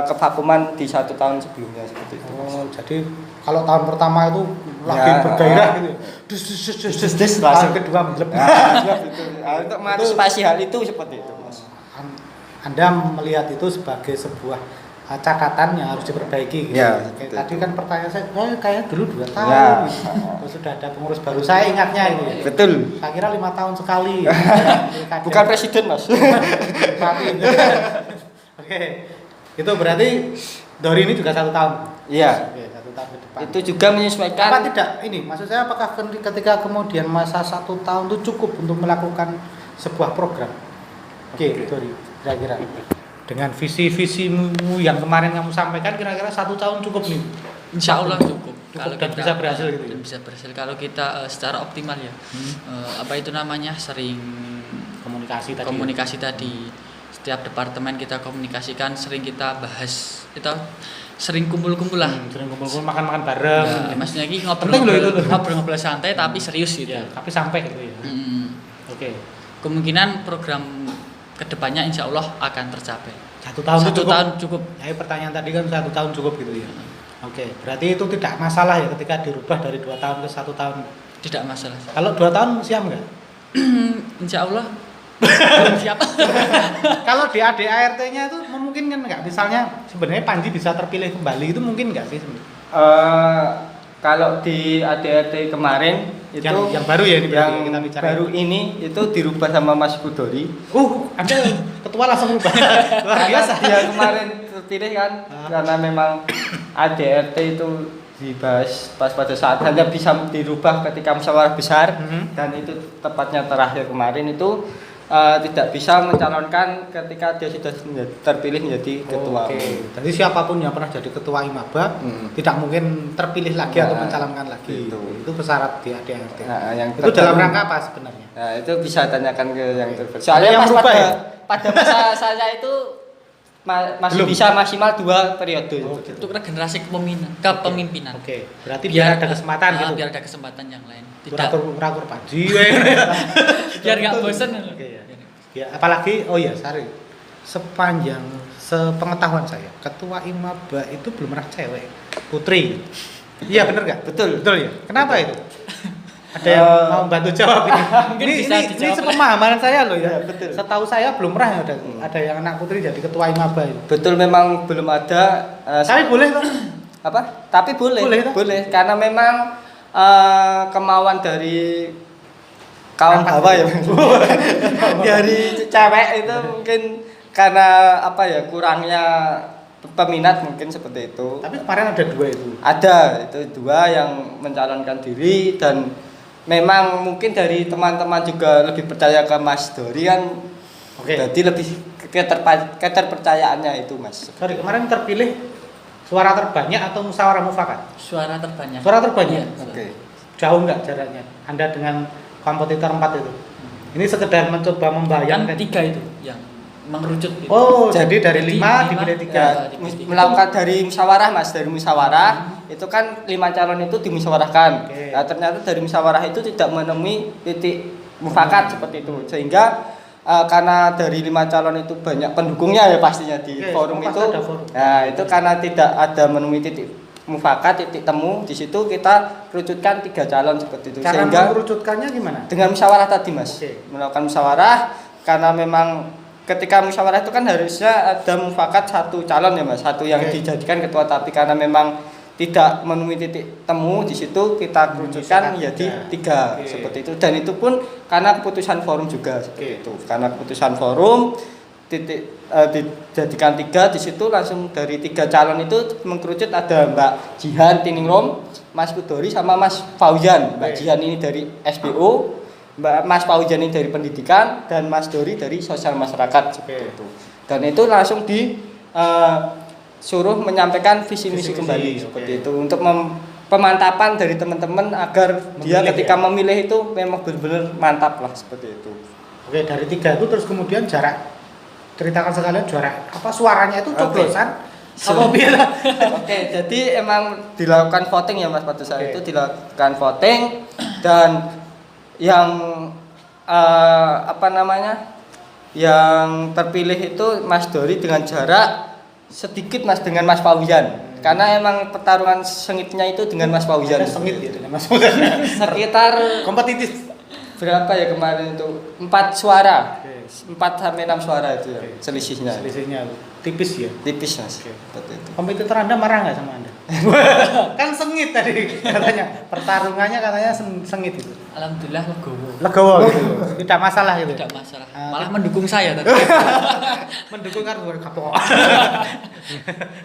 kevakuman di 1 tahun sebelumnya seperti itu. Oh, jadi kalau tahun pertama itu lagi Ya, bergairah gitu. Dus, Tahun kedua melebih. Untuk mengantisipasi hal itu seperti itu Mas. Anda melihat itu sebagai sebuah catatan yang harus diperbaiki gitu. Ya, Kayak betul. tadi kan pertanyaan saya, kayak dulu 2 tahun. Ya. Terus sudah ada pengurus baru. Saya ingatnya itu ya. Betul. Saya kira 5 tahun sekali. Bukan presiden Mas. Bupati. Oke. Itu berarti Dori ini juga 1 tahun. Iya. Oke, 1 tahun ke depan. Itu juga menyesuaikan. Apa tidak ini maksud saya apakah ketika kemudian masa 1 tahun itu cukup untuk melakukan sebuah program? Oke, Dori, kira-kira dengan visi-visimu yang kemarin kamu sampaikan kira-kira 1 tahun cukup nih? Insya Allah cukup. Dan bisa berhasil gitu ya? Dan bisa berhasil kalau kita secara optimal ya. Apa itu namanya sering Komunikasi tadi. komunikasi tadi. Setiap departemen kita komunikasikan, sering kita bahas, kita sering kumpul-kumpul lah. Sering kumpul-kumpul makan-makan bareng. Ya, maksudnya ini Penting loh itu loh. ngobrol-ngobrol santai tapi serius gitu. Ya, tapi sampai gitu ya. Oke. Kemungkinan program kedepannya insya Allah akan tercapai. 1 tahun itu 1 cukup. tahun cukup. Ya, pertanyaan tadi kan 1 tahun cukup gitu ya. Oke, berarti itu tidak masalah ya ketika dirubah dari 2 tahun ke 1 tahun. Tidak masalah. Kalau 2 tahun siap nggak? Insya Allah belum siap. Kalau di ADART-nya itu memungkinkan nggak? Misalnya sebenarnya Panji bisa terpilih kembali itu mungkin nggak sih sebenarnya? Kalau di ADRT kemarin itu Yang baru ya ini berarti yang kita bicara. baru ini itu dirubah sama Mas Kudori. Anda ketua langsung berubah. Luar Karena biasa. dia kemarin terpilih kan karena memang ADRT itu dibahas pas pada saat hanya bisa dirubah ketika musyawarah besar Mhm. dan itu tepatnya terakhir kemarin itu tidak bisa mencalonkan ketika dia sudah terpilih menjadi ketua. Oke. Jadi siapapun yang pernah jadi ketua IMABA tidak mungkin terpilih lagi atau mencalonkan lagi. Itu persyarat di ADART. Nah, yang itu dalam rangka apa sebenarnya? Nah, itu bisa tanyakan ke yang terbaru. Soalnya yang pas berubah ya? pada masa saya itu masih Belum. bisa maksimal 2 periode. Untuk regenerasi kepemimpinan. Oke. Berarti biar ada kesempatan gitu. Biar ada kesempatan yang lain. Tidak Uratur panji. biar nggak bosan. Oke, ya, apalagi Sari. Sepanjang sepengetahuan saya, ketua IMABA itu belum pernah cewek, putri. Iya benar nggak? Betul. Betul ya. Kenapa itu? Ada yang mau bantu jawab ini? Mungkin ini, bisa ini dijawab. sepemahaman saya loh ya. Betul. Setahu saya belum pernah ada yang anak putri jadi ketua IMABA itu. Betul, memang belum ada. Tapi boleh toh? Apa? Tapi boleh. Boleh, toh? Boleh. Karena memang kemauan dari kaum Angkat. bawah ya. Dari cewek itu mungkin karena apa ya, kurangnya peminat mungkin seperti itu. Tapi kemarin ada 2 itu. Ada itu 2 yang mencalonkan diri, dan memang mungkin dari teman-teman juga lebih percaya ke Mas Dori kan. Oke. Jadi lebih keterpercayaannya itu, Mas. Sorry, kemarin terpilih suara terbanyak atau musyawarah mufakat? Suara terbanyak. Suara terbanyak. Iya, Oke. Jauh nggak jaraknya Anda dengan kompetitor 4 itu? Ini sekedar mencoba Yang membayangkan. 3 itu yang mengerucut itu. Oh, jadi dari Jadi 5 lima, dipilih 3. Ya, di tiga. melakukan dari musyawarah, Mas. Dari musyawarah itu kan 5 calon itu dimusyawarahkan. Oke. Nah, ternyata dari musyawarah itu tidak menemui titik mufakat seperti itu, sehingga karena dari 5 calon itu banyak pendukungnya ya pastinya di Oke, forum pasti itu. ada forum. Nah, itu karena tidak ada menemui titik mufakat, titik temu, di situ kita kerucutkan 3 calon seperti itu. Cara Sehingga mengerucutkannya gimana? dengan musyawarah tadi, Mas. Oke. Melakukan musyawarah, karena memang ketika musyawarah itu kan harusnya ada mufakat 1 calon ya, Mas. 1 yang Oke. dijadikan ketua, tapi karena memang tidak menemui titik temu, di situ kita kerucutkan Menyisakan menjadi 3 Oke. seperti itu. Dan itu pun karena keputusan forum juga seperti itu. Karena keputusan forum dijadikan 3, di situ langsung dari 3 calon itu mengkerucut ada Mbak Jihan Tiningrum, Mas Kudori sama Mas Faujan. Mbak Oke. Jihan ini dari SBO, Mas Faujan ini dari pendidikan, dan Mas Dori dari sosial masyarakat seperti Oke. itu. Dan itu langsung suruh menyampaikan visi misi Visi-misi, kembali oke. seperti itu untuk pemantapan dari teman-teman agar dia Memilih, ketika ya? memilih itu memang benar-benar mantap lah seperti itu. Oke, dari 3 itu terus kemudian jarak, ceritakan sekalian jarak apa suaranya itu Oke. coblosan apa bila? Oke, jadi emang dilakukan voting ya, Mas, pada saat Oke. itu dilakukan voting, dan yang yang terpilih itu Mas Dori dengan jarak sedikit, Mas, dengan Mas Faujan. Karena emang pertarungan sengitnya itu dengan Mas Faujan. Ada sengit ya dengan Mas Fauzan. Sekitar Kompetitif. berapa ya kemarin itu? 4 suara. Oke. 4 sampai 6 suara itu ya, Oke. selisihnya. Selisihnya tipis ya. Tipis, Mas. Oke. Seperti itu. Kompetitor Anda marah nggak sama Anda? Kan sengit tadi katanya. Pertarungannya katanya sengit itu. Alhamdulillah legowo. Legowo gitu. Tidak masalah gitu. Tidak masalah. Ah, Malah mendukung saya tadi. Mendukung kan kapok.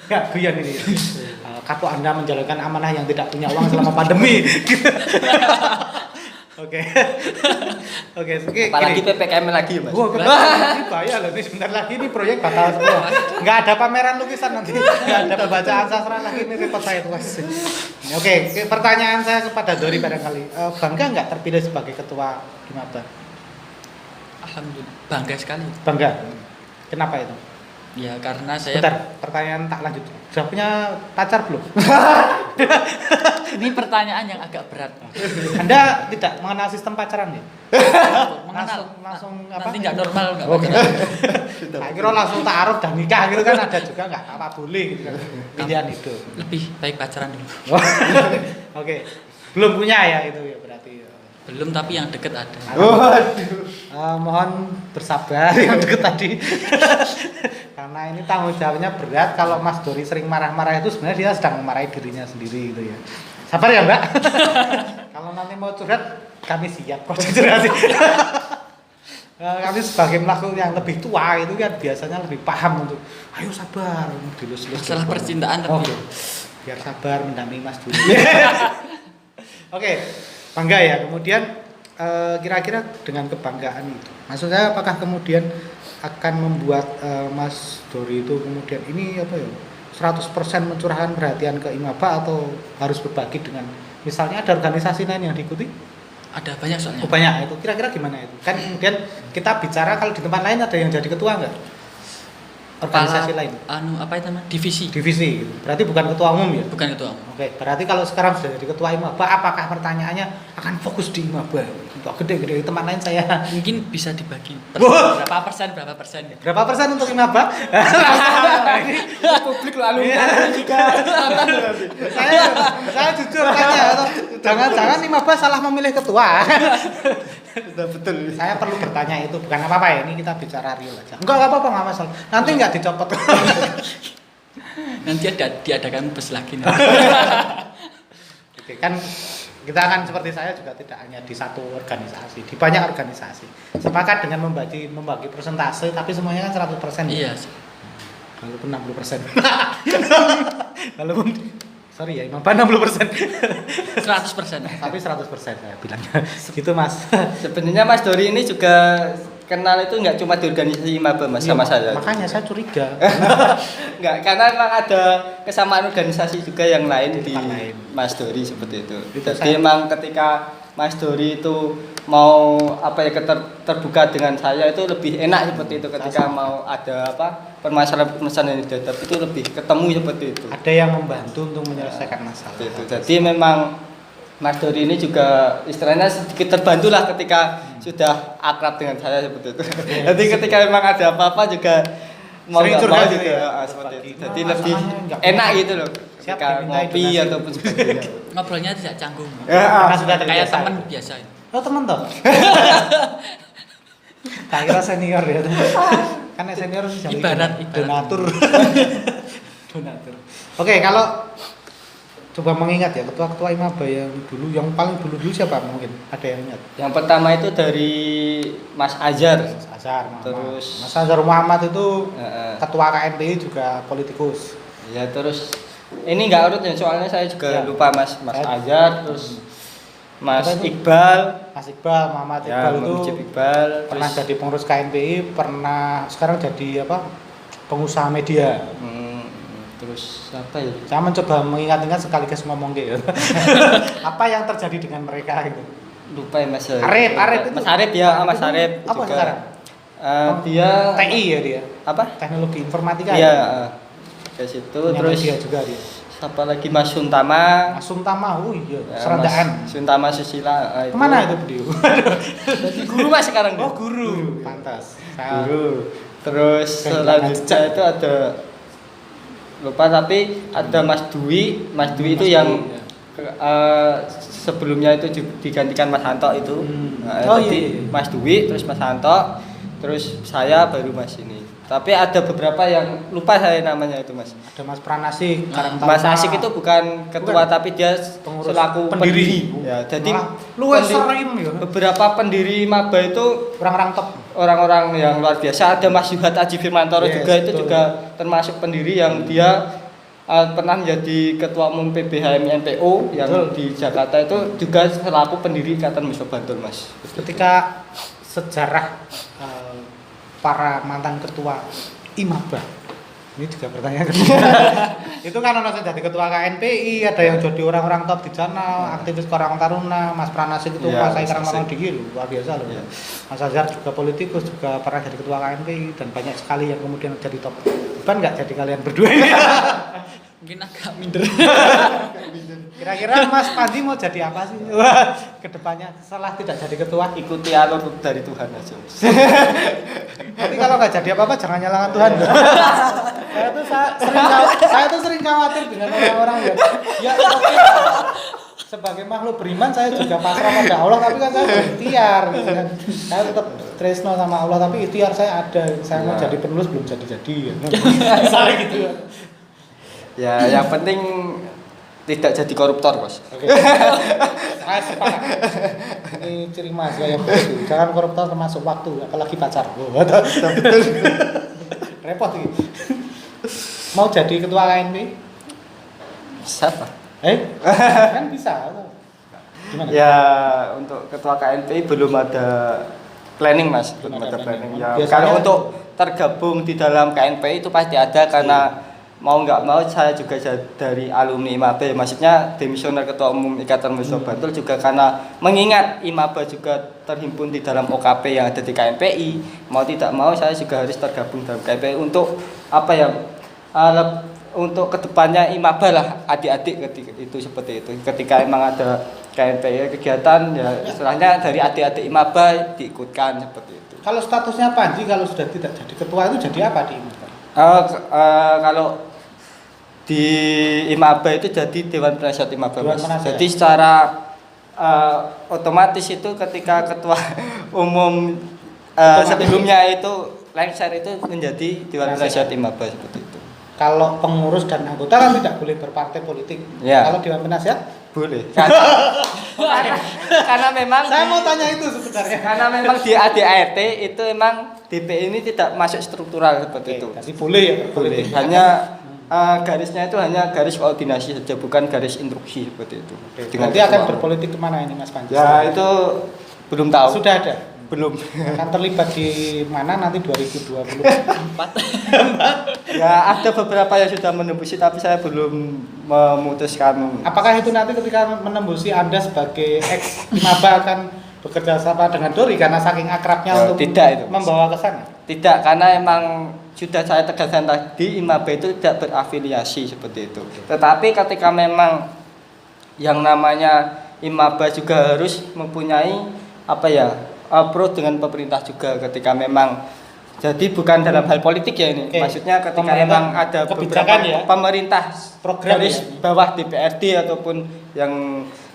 Enggak guyon ini. Kapok Anda menjalankan amanah yang tidak punya uang selama pandemi. Oke. Oke, Apalagi gini. PPKM lagi, Mas. Wah, ini bahaya loh, ini sebentar lagi ini proyek bakal semua. Enggak ada pameran lukisan nanti. Enggak ada pembacaan sastra lagi, ini repot saya tulis. Oke, pertanyaan saya kepada Dori barangkali. Bangga enggak terpilih sebagai ketua IMABA? Alhamdulillah. Bangga sekali. Bangga. Kenapa itu? Ya karena saya Bentar, pertanyaan tak lanjut. Sudah punya pacar belum? ini pertanyaan yang agak berat. Anda tidak mengenal sistem pacaran ya? Mengenal langsung apa? nanti nggak normal nggak Oke. pacaran. Saya kira langsung taaruf dan nikah gitu kan ada juga nggak apa boleh gitu kan. Pilihan hidup. Lebih baik pacaran dulu. Oke. Belum punya ya itu ya berarti. Belum, tapi yang deket ada. Mohon bersabar yang deket tadi. Karena ini tanggung jawabnya berat. Kalau Mas Dori sering marah-marah itu sebenarnya dia sedang memarahi dirinya sendiri gitu ya. Sabar ya, Mbak. Kalau nanti mau curhat kami siap kok curhat. Kami sebagai pelaku yang lebih tua itu kan biasanya lebih paham untuk ayo sabar, dilus-lus. Masalah percintaan tapi Biar sabar mendampingi Mas Dori. Oke, bangga ya. Kemudian kira-kira dengan kebanggaan itu, maksud saya apakah kemudian akan membuat Mas Dori itu kemudian ini apa ya 100% mencurahkan perhatian ke Imaba atau harus berbagi dengan misalnya ada organisasi lain yang diikuti? Ada banyak soalnya. Oh, banyak itu. Kira-kira gimana itu? Kan kemudian kita bicara kalau di tempat lain ada yang jadi ketua enggak? Organisasi lain. Apa itu namanya? Divisi. Divisi. Berarti bukan ketua umum ya? Bukan ketua umum. Oke, berarti kalau sekarang sudah jadi ketua Imaba, apakah pertanyaannya akan fokus di Imaba? Kok gede-gede di tempat lain saya. Mungkin bisa dibagi Wah. berapa persen. Berapa persen untuk Imaba? Ini Publik lalu Iya. juga. saya jujur tanya atau jangan-jangan Imaba salah memilih ketua. Sudah betul. Saya perlu bertanya itu bukan apa-apa ya, ini kita bicara real aja. Enggak apa-apa, enggak masalah. Nanti enggak dicopot. Nanti diadakan bus lagi nih. Oke, kan kita akan seperti saya juga tidak hanya di satu organisasi, di banyak organisasi. Sepakat dengan membagi persentase, tapi semuanya kan 100%. Iya. Walaupun 60%. Walaupun sorry ya, 60%. 100%. Tapi 100% saya bilangnya. Gitu Mas. Sebenarnya Mas Dori ini juga kenal itu nggak cuma di organisasi Imaba Mas sama saya. Makanya saya curiga. Nggak, karena memang ada kesamaan organisasi juga yang lain di tempat lain. Mas Dori seperti itu. Itu Jadi saya- memang ketika Mas Dori itu mau apa ya terbuka dengan saya itu lebih enak seperti itu ketika mau ada apa permasalahan yang dihadapi itu lebih ketemu seperti itu. Ada yang membantu untuk menyelesaikan masalah. Seperti itu. Jadi memang Mas Dori ini juga istilahnya sedikit terbantu lah ketika sudah akrab dengan saya seperti itu. Jadi ketika memang ada apa-apa juga mau Sering nggak curhat mau gitu juga ya? seperti itu. Nah, Jadi masalahnya lebih nggak enak punya. gitu loh. Siap Ketika dimintai ngopi donasi. ataupun sebagainya. Ngobrolnya tidak canggung. Karena sudah Kayak terbiasa. teman biasa. Oh teman toh? Tak kira senior ya. Kan senior sih jadi Ibarat. donatur. Donatur. Oke, kalau coba mengingat ya ketua-ketua Imaba yang dulu, yang paling dulu siapa mungkin? Ada yang ingat? Yang pertama itu dari Mas Azhar. Mas Azhar Muhammad. Terus Mas Azhar Muhammad itu eh, ketua KNPI juga politikus. ya terus ini nggak urut ya soalnya saya juga Ya. lupa Mas Saya- Azhar terus Mas Apa itu? Iqbal. Mas Iqbal, Muhammad Ya, Iqbal itu Mujib Iqbal pernah terus jadi pengurus KNPI, pernah sekarang jadi apa? Pengusaha media. terus apa ya? Saya mencoba mengingat-ingat sekaligus ngomong gitu. Apa yang terjadi dengan mereka gitu? Lupa ya Mas. Arif itu. Mas Arif ya, Mas Arif Apa juga. sekarang? Dia TI ya dia. apa? Teknologi informatika. Iya, ya? ke situ Punya terus media juga dia. siapa lagi Mas Suntama. Mas Suntama, oh iya, Ya, Serandaan. Mas Suntama Susila. Kemana itu beliau? Jadi guru Mas sekarang. Oh dia. guru. Pantas. Saya Guru. Terus Kehilangan selanjutnya itu ada lupa tapi ada Mas Dwi. Mas Dwi itu Mas yang Dwi, ya. sebelumnya itu digantikan Mas Hanto itu. Nah, Oh, jadi iya, iya. Mas Dwi terus Mas Hanto terus saya baru Mas ini. Tapi ada beberapa yang lupa saya namanya itu Mas. ada Mas Pranasih, Karang Mas Taruna. Asik itu bukan ketua Bukan. tapi dia Pengurus selaku pendiri. Ya, jadi Malah luwes pendi- sering ya. beberapa pendiri Maba itu Orang-orang top. orang-orang yang luar biasa. Ada Mas Yuhat Aji Firmantoro Yes, juga itu betul. juga termasuk pendiri yang dia pernah menjadi ketua umum PBHM NPO yang Betul. di Jakarta itu juga selaku pendiri Ikatan Mahasiswa Bantul Mas. Ketika sejarah para mantan ketua Imaba, ini juga pertanyaan kedua. Itu kan ono sing jadi ketua KNPI, ada yang jadi orang-orang top di sana, aktivis Karang Taruna, Mas Pranasih itu Iya, Mas Mas Karang Taruna Asik. dikir luar biasa loh. Iya. Mas Azhar juga politikus, juga pernah jadi ketua KNPI dan banyak sekali yang kemudian jadi top. Bukan nggak jadi kalian berdua ini. Mungkin agak minder. Kira-kira Mas Panji mau jadi apa sih? Wah, kedepannya setelah tidak jadi ketua. Ikuti alur dari Tuhan aja. Tapi kalau nggak jadi apa-apa jangan nyalakan Tuhan. Saya tuh sering khawatir dengan orang-orang ya oke. Sebagai makhluk beriman saya juga pasrah pada Allah, tapi kan saya berikhtiar gitu kan. Saya tetap tresno sama Allah, tapi ikhtiar saya ada. Saya mau Ya. jadi penulis belum jadi-jadi ya. Misalnya gitu. Ya, yang penting tidak jadi koruptor, Bos. Oke. Saya sepakat. Ini ciri mahasiswa yang begitu. Jangan koruptor termasuk waktu, apalagi pacar. Betul. Repot ini. Mau jadi ketua KNP? Siapa? Kan bisa. Gimana? Ya untuk ketua KNPI belum ada planning mas, belum ada planning. Ya, Biasanya kalau untuk tergabung di dalam KNPI itu pasti ada karena mau nggak mau saya juga dari alumni IMAB, maksudnya demisioner ketua umum Ikatan Mahasiswa Bantul juga karena mengingat IMAB juga terhimpun di dalam OKP yang ada di KNPI, mau tidak mau saya juga harus tergabung dalam KNPI untuk apa ya, untuk kedepannya IMAB lah adik-adik ketika itu seperti itu. Ketika emang ada KNPI kegiatan ya istilahnya dari adik-adik IMAB diikutkan seperti itu. Kalau statusnya Panji kalau sudah tidak jadi ketua itu jadi apa di IMAB? Kalau di IMAB itu jadi Dewan Penasihat IMAB. Jadi Ya? secara otomatis itu ketika ketua umum sebelumnya itu lengser itu menjadi Dewan Penasihat IMAB seperti itu. Kalau pengurus dan anggota kan tidak boleh berpartai politik. Ya. Kalau Dewan Penasihat? Boleh. Karena memang Saya mau tanya itu sebenarnya. karena memang di ADART itu emang DP ini tidak masuk struktural seperti itu. Jadi boleh ya Boleh. berpolitik. Hanya garisnya itu hanya garis koordinasi saja, bukan garis instruksi seperti itu. Nanti akan berpolitik kemana ini Mas Panji? Ya itu belum tahu. Sudah ada. Belum. Akan terlibat di mana nanti 2024? Ya ada beberapa yang sudah menembusi tapi saya belum memutuskan. Apakah itu nanti ketika menembusi Anda sebagai ex maba akan bekerja sama dengan Dori karena saking akrabnya Ya, untuk tidak itu. membawa ke sana? Tidak, karena emang sudah saya tegaskan tadi IMAB itu tidak berafiliasi seperti itu. Tetapi ketika memang yang namanya IMAB juga harus mempunyai apa ya, pro dengan pemerintah juga ketika memang jadi bukan dalam hal politik ya ini. Oke. Maksudnya ketika Pemerintah, memang ada kebijakan beberapa ya? pemerintah Program garis ya? bawah DPRD ataupun yang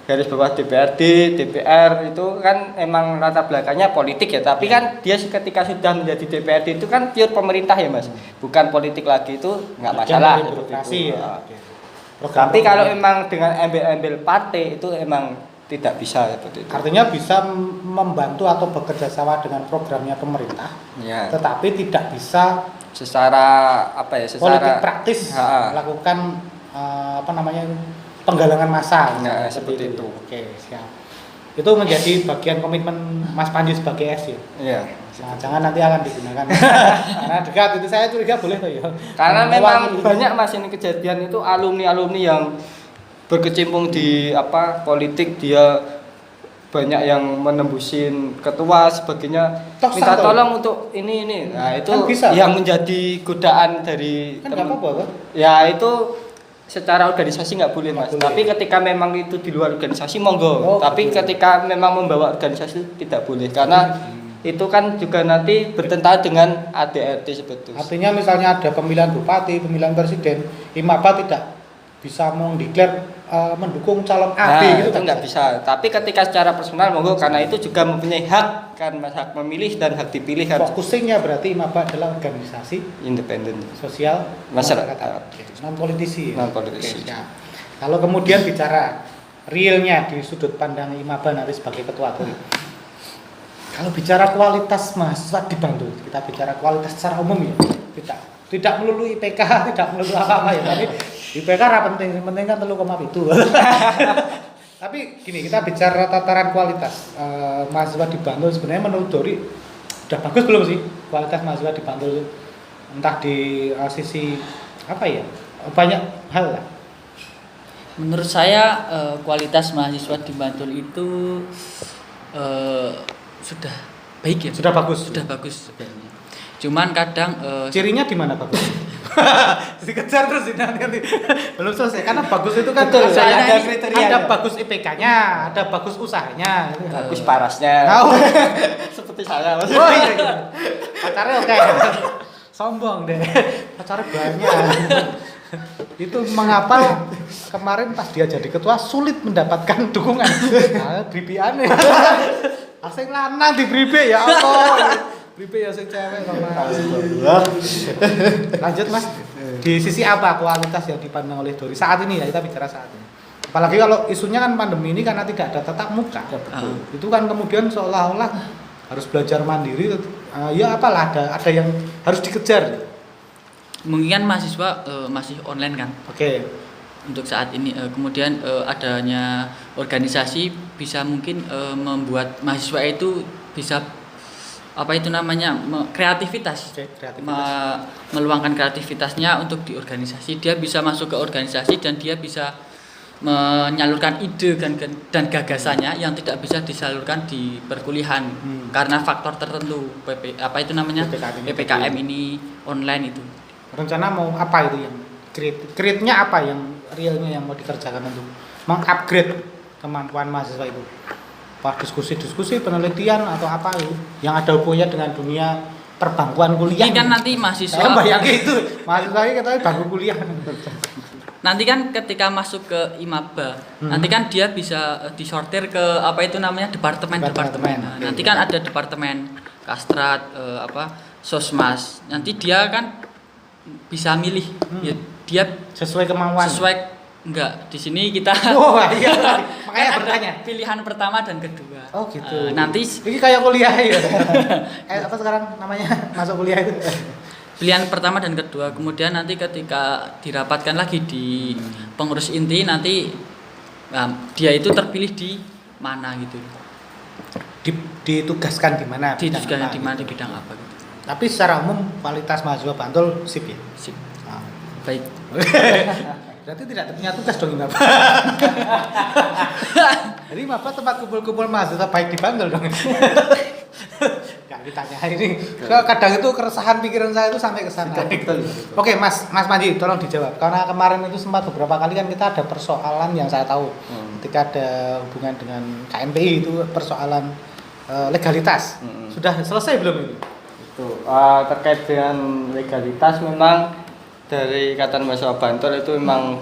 garis bawah DPRD, DPR itu kan emang latar belakangnya politik ya. Tapi kan dia ketika sudah menjadi DPRD itu kan pure pemerintah ya mas, bukan politik lagi, itu nggak masalah. Bagian dari seperti birokrasi itu. ya. Nah. Oke. Tapi kalau emang dengan embel-embel partai itu emang tidak bisa seperti itu. Artinya bisa membantu atau bekerja sama dengan programnya pemerintah, Ya. tetapi tidak bisa Secara apa ya? Secara politik praktis Ha-ha. melakukan apa namanya penggalangan massa. Ya, seperti itu. Oke, siap. Itu menjadi bagian komitmen Mas Panji sebagai S ya. Iya. Jangan nanti akan digunakan. Karena dekat itu saya curiga boleh tuh ya. Karena Uang memang itu. banyak mas ini kejadian itu alumni-alumni yang berkecimpung di apa politik, dia banyak yang menembusin ketua sebagainya, Toh, minta santai. tolong untuk ini. Nah itu Kan bisa, yang kan? menjadi godaan dari Kan nggak apa-apa kan? Ya itu secara organisasi nggak boleh mas. Nggak boleh. Tapi ketika memang itu di luar organisasi monggo. Oh, Tapi betul. ketika memang membawa organisasi tidak boleh karena itu kan juga nanti bertentangan dengan ADRT seperti itu. Artinya misalnya ada pemilihan bupati, pemilihan presiden, IMABA tidak bisa mendeklar mendukung calon A, B Nah, gitu itu kan? nggak bisa. Tapi ketika secara personal monggo karena itu juga mempunyai hak kan mas, hak memilih dan hak dipilih kan Fokusingnya berarti IMABA adalah organisasi independen. sosial Masyarakat. non politisi. Non-politisi. Kalau kemudian bicara realnya di sudut pandang IMABA nanti sebagai ketua Dori. Kalau bicara kualitas mahasiswa di Bantul, kita bicara kualitas secara umum ya, tidak melulu IPK, tidak melulu apa-apa ya, tapi IPK ra penting, yang penting kan 3,7. Tapi gini, kita bicara tataran kualitas mahasiswa di Bantul sebenarnya menurut Dori udah bagus belum sih kualitas mahasiswa di Bantul, entah di sisi apa ya, banyak hal lah. Menurut saya kualitas mahasiswa di Bantul itu sudah baik ya. Sudah bagus. Sudah bagus sebenarnya. Cuman kadang Cirinya di mana bagus? Dikejar terus ini nanti belum selesai karena bagus itu kan Betul, ada ada kriterianya. ada bagus IPK-nya, ada bagus usahanya. Bagus parasnya. Tahu. Seperti saya mas. Oh iya, iya. Pacarnya oke. Sombong deh. Pacarnya banyak. Itu mengapa kemarin pas dia jadi ketua sulit mendapatkan dukungan. Nah, bribiane. Asing lanang di bribe ya Allah. Bribe ya sing cewek kok Mas. Lanjut Mas. Di sisi apa kualitas yang dipandang oleh Dori saat ini ya, kita bicara saat ini. Apalagi kalau isunya kan pandemi ini karena tidak ada tatap muka. Itu kan kemudian seolah-olah harus belajar mandiri. Ya apalah ada yang harus dikejar. mungkin kan mahasiswa masih online kan. Oke. untuk saat ini. Kemudian adanya organisasi bisa mungkin membuat mahasiswa itu bisa apa itu namanya kreativitas, meluangkan kreativitasnya untuk di organisasi. Dia bisa masuk ke organisasi dan dia bisa menyalurkan ide dan gagasannya yang tidak bisa disalurkan di perkuliahan karena faktor tertentu apa itu namanya PPKM ini online itu. Rencana mau apa itu yang create-nya apa yang realnya yang mau dikerjakan untuk mengupgrade kemampuan mahasiswa itu? Apa diskusi-diskusi penelitian atau apa itu yang ada hubungannya dengan dunia perbankuan kuliah? Ini kan nanti mahasiswa bayangin itu mahasiswa ini katanya bangku kuliah. Nanti kan ketika masuk ke IMABA, nanti kan dia bisa disortir ke apa itu namanya departemen. Nah, nanti kan ada departemen Kastrat, Sosmas. Nanti dia kan bisa milih, ya, dia sesuai kemauan. Enggak, di sini kita Oh iya, makanya bertanya. Pilihan pertama dan kedua. Oh gitu. Nanti ini kayak kuliah ya. Apa sekarang namanya masuk kuliah itu? Pilihan pertama dan kedua. Kemudian nanti ketika dirapatkan lagi di pengurus inti, nanti dia itu terpilih di mana gitu. Ditugaskan di mana? Ditugaskan di mana, di bidang apa gitu. Tapi secara umum kualitas mahasiswa Bantul sip ya. Sip. Baik. Berarti tidak punya tugas dong Maba. Jadi Maba tempat kumpul-kumpul mahasiswa baik di Bantul dong. Gak ditanya ini. Kadang itu keresahan pikiran saya itu sampai ke sana. Oke, Mas Manji, tolong dijawab. Karena kemarin itu sempat beberapa kali kan kita ada persoalan yang saya tahu. Ketika ada hubungan dengan KNPI itu persoalan legalitas. Sudah selesai belum itu? Itu terkait dengan legalitas memang dari Ikatan Mahasiswa Bantul itu memang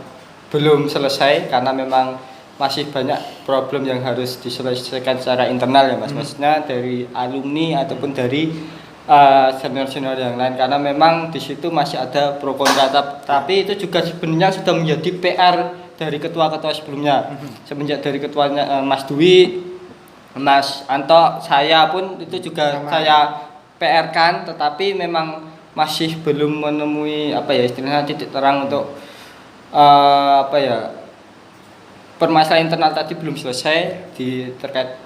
belum selesai karena memang masih banyak problem yang harus diselesaikan secara internal ya Mas. Maksudnya dari alumni ataupun dari senior-senior yang lain karena memang di situ masih ada pro kontra, tapi itu juga sebenarnya sudah menjadi PR dari ketua-ketua sebelumnya. Semenjak dari ketuanya Mas Dwi, Mas Anto, saya pun itu juga saya PR kan, tetapi memang masih belum menemui istilahnya titik terang untuk permasalahan internal tadi belum selesai terkait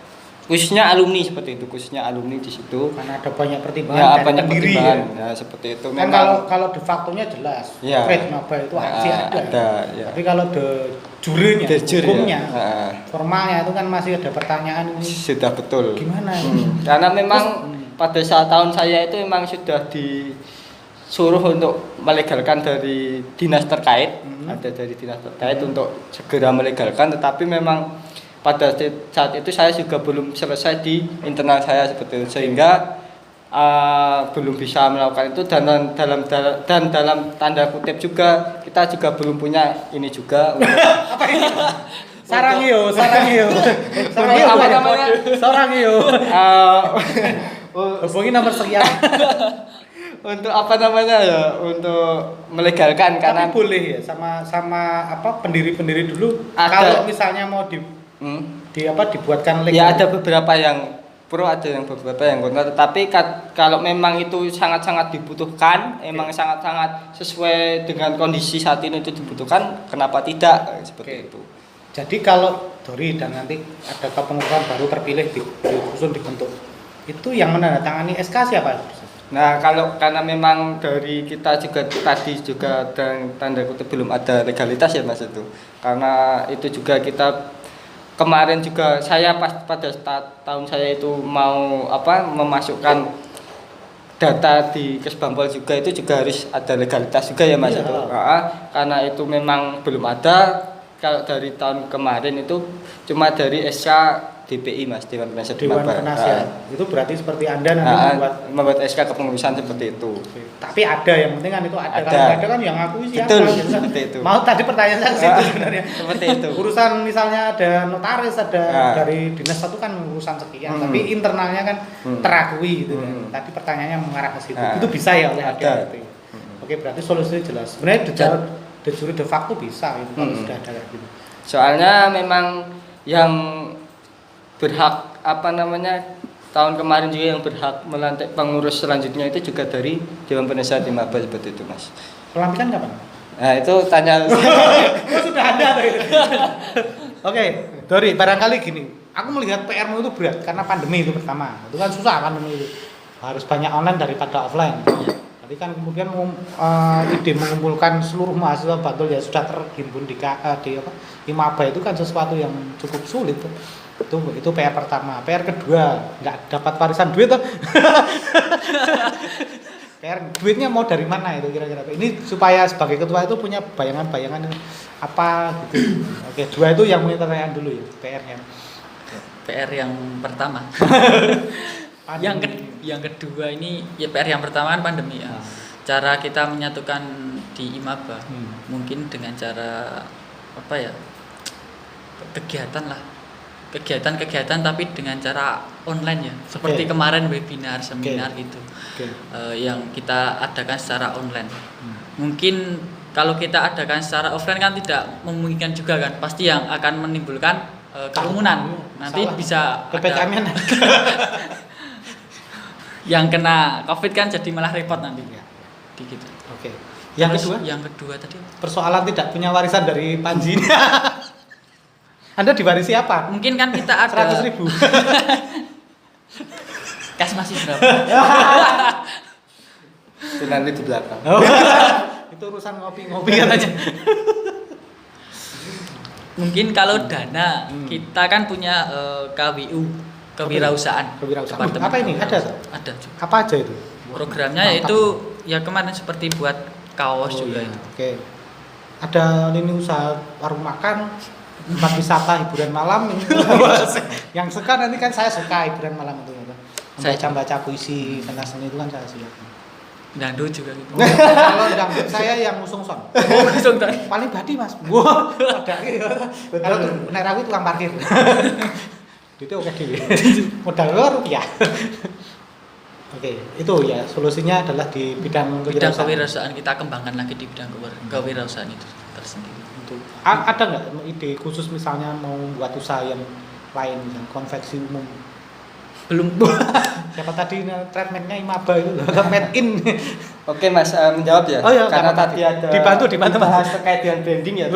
khususnya alumni seperti itu, khususnya alumni di situ karena ada banyak pertimbangan ya, banyak pertimbangan ya seperti itu kan. memang kalau de factonya jelas ya, Maba itu ada ya. Tapi kalau de jurenya hukumnya ya. Formalnya itu kan masih ada pertanyaan ini sudah betul gimana ini? Karena memang pada saat tahun saya itu memang sudah disuruh untuk melegalkan dari dinas terkait, ada dari dinas terkait untuk segera melegalkan, tetapi memang pada saat itu saya juga belum selesai di internal saya seperti itu, sehingga belum bisa melakukan itu dan dalam tanda kutip juga kita juga belum punya ini juga apa ini? Sarang yo. Apa namanya? Sarang yo. Hubungi nomor sekian. Untuk apa namanya ya? Untuk melegalkan. Tapi karena boleh ya sama pendiri-pendiri dulu. Ada. Kalau misalnya mau dibuatkan legal. Ya ada beberapa yang pro, ada yang beberapa yang kontra. Tetapi kalau memang itu sangat-sangat dibutuhkan, emang sangat-sangat sesuai dengan kondisi saat ini itu dibutuhkan, kenapa tidak seperti itu. Jadi kalau Dori dan nanti ada kepengurusan baru terpilih disusun dibentuk, itu yang menandatangani SK siapa? Nah karena memang dari kita juga tadi juga dan tanda kutip belum ada legalitas ya Mas itu, karena itu juga kita kemarin juga saya pada tahun saya itu mau memasukkan data di Kesbangpol juga itu juga harus ada legalitas juga ya Mas itu, karena itu memang belum ada. Kalau dari tahun kemarin itu cuma dari SK DPI Mas, Dewan Penasihat. Itu berarti seperti Anda nanti membuat SK kepengurusan seperti itu. Tapi ada yang penting kan itu ada. Kalau ada kan yang ngakui siapa gitu. Seperti itu. Mau tadi pertanyaan saya situ sebenarnya. Seperti itu. Urusan misalnya ada notaris, ada dari dinas satu kan urusan sekian, tapi internalnya kan terakui gitu kan. Tadi pertanyaannya mengarah ke situ. Itu bisa ya oleh ada gitu. Oke, berarti solusinya jelas. Sebenarnya de jure de facto bisa itu kalau sudah ada kayak gitu. Soalnya memang yang berhak tahun kemarin juga yang berhak melantik pengurus selanjutnya itu juga dari Dewan Penasihat Maba seperti itu Mas. Pelantikan kapan? Nah, itu tanya. Oh, sudah ada tuh. Oke, Dori, barangkali gini. Aku melihat PR-mu itu berat karena pandemi itu pertama. Itu kan susah pandemi itu. Harus banyak online daripada offline. Jadi kan kemudian ide mengumpulkan seluruh mahasiswa Bantul ya sudah terhimpun di IMABA itu kan sesuatu yang cukup sulit. Itu PR pertama. PR kedua, nggak dapat warisan duit tuh. PR duitnya mau dari mana itu kira-kira? Ini supaya sebagai ketua itu punya bayangan-bayangan apa gitu. Oke, dua itu yang menjadi pertanyaan dulu ya, PR-nya. PR yang pertama. yang kedua ini ya PR yang pertama kan pandemi ya. Cara kita menyatukan di IMABA mungkin dengan cara apa ya? Kegiatan tapi dengan cara online ya. Seperti kemarin webinar, seminar gitu. Yang kita adakan secara online. Mungkin kalau kita adakan secara offline kan tidak memungkinkan juga kan. Pasti yang akan menimbulkan kerumunan. Nanti bisa PPKM yang kena Covid kan jadi malah repot nanti. Ya. Gitu. Oke. Yang kedua tadi persoalan tidak punya warisan dari Panji. Anda diwarisi apa? Mungkin kan kita ada 100.000. Kas masih berapa? Itu nanti di belakang. Oh, itu urusan ngopi-ngopi katanya. Mungkin kalau dana kita kan punya KWU, kewirausahaan. Departemen Apa ini? Ada? Ada. Apa aja itu? Programnya yaitu ya kemarin seperti buat kaos juga iya. itu. Oke. Ada lini usaha warung makan, tempat wisata, hiburan malam ini. Yang suka nanti kan saya suka hiburan malam itu. Baca puisi, tentang seni itu kan saya suka. Dangdut juga gitu. Kalau dangdut saya yang ngusung son. Ngusung ton. Paling badi Mas. Wah, ada gitu. Kalau naik rawi tukang parkir. Itu oke dhewe. Modal rupiah. Oke, itu ya solusinya adalah di bidang kewirausahaan kita kembangkan lagi di bidang kewirausahaan itu tersendiri. Ada nggak ide khusus misalnya mau buat usaha yang lain, misalnya konveksi umum? Belum. Siapa tadi treatmentnya IMABA itu made in. Oke Mas, menjawab ya. Oh, iya, karena apa-apa. tadi ada dibantu bahas terkait dengan branding ya.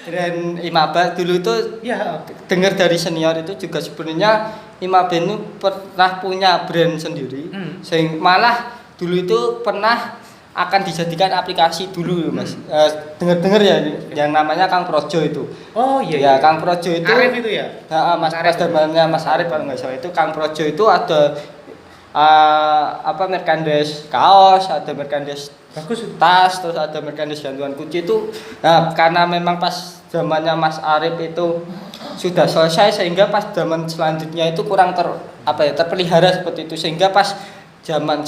Brand IMABA dulu itu ya dengar dari senior itu juga sebenarnya IMABA itu pernah punya brand sendiri. Sehingga malah dulu itu pernah akan dijadikan aplikasi dulu Mas. Dengar-dengar ya yang namanya Kang Projo itu. Oh iya. Ya, Kang Projo itu. Arif itu ya? Mas Arif zamannya Mas Arif kalau nggak salah itu Kang Projo itu ada merchandise kaos, ada merchandise bagus tas, terus ada merchandise gantungan kunci itu. Nah, karena memang pas zamannya Mas Arif itu sudah selesai sehingga pas zaman selanjutnya itu kurang terpelihara seperti itu sehingga pas zaman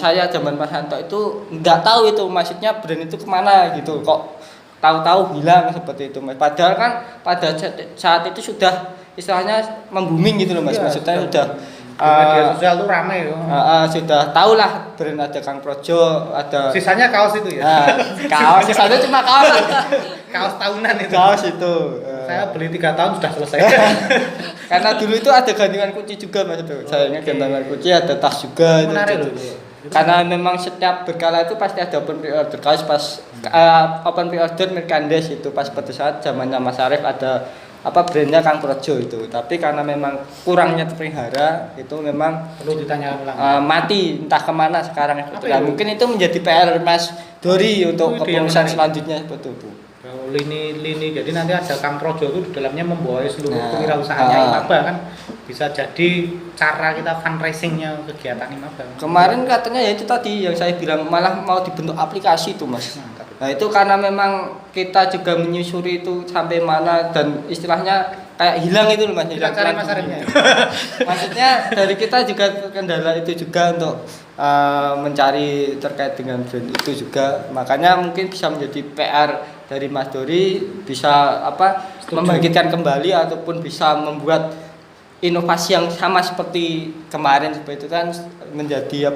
Mas Hanto itu nggak tahu itu maksudnya brand itu kemana gitu kok tahu-tahu hilang seperti itu Mas. Padahal kan pada saat itu sudah istilahnya membooming gitu loh Mas. Maksudnya sudah media sosial tuh ramai loh. Sudah tahulah brand ada Kang Projo, ada Sisanya kaos itu ya. Kaos sisanya cuma kaos. Kaos tahunan itu. Kaos itu. Saya beli 3 tahun sudah selesai. Karena dulu itu ada gantungan kunci juga Mas itu. Saya ingat gantungan kunci, ada tas juga. Menarik loh. Karena memang setiap berkala itu pasti ada open pre-order kaos pas open pre-order merchandise itu pas pada saat zamannya Mas Arif ada brandnya Kang Projo itu. Tapi karena memang kurangnya terpelihara itu memang perlu ditanyakan ulang. mati entah kemana sekarang. Nah, mungkin itu menjadi PR Mas Dori untuk kepengurusan selanjutnya seperti itu. Lini jadi nanti ada Kang Projo itu di dalamnya membawahi seluruh kewirausahaannya IMABA kan bisa jadi cara kita fundraisingnya kegiatan IMABA. Kemarin katanya ya itu tadi yang saya bilang malah mau dibentuk aplikasi itu Mas. Nah itu karena memang kita juga menyusuri itu sampai mana dan istilahnya kayak hilang itu loh Mas. Kita cari masyarakatnya. Maksudnya dari kita juga kendala itu juga untuk mencari terkait dengan brand itu juga. Makanya mungkin bisa menjadi PR dari Mas Dori bisa membangkitkan kembali ataupun bisa membuat inovasi yang sama seperti kemarin seperti itu kan menjadi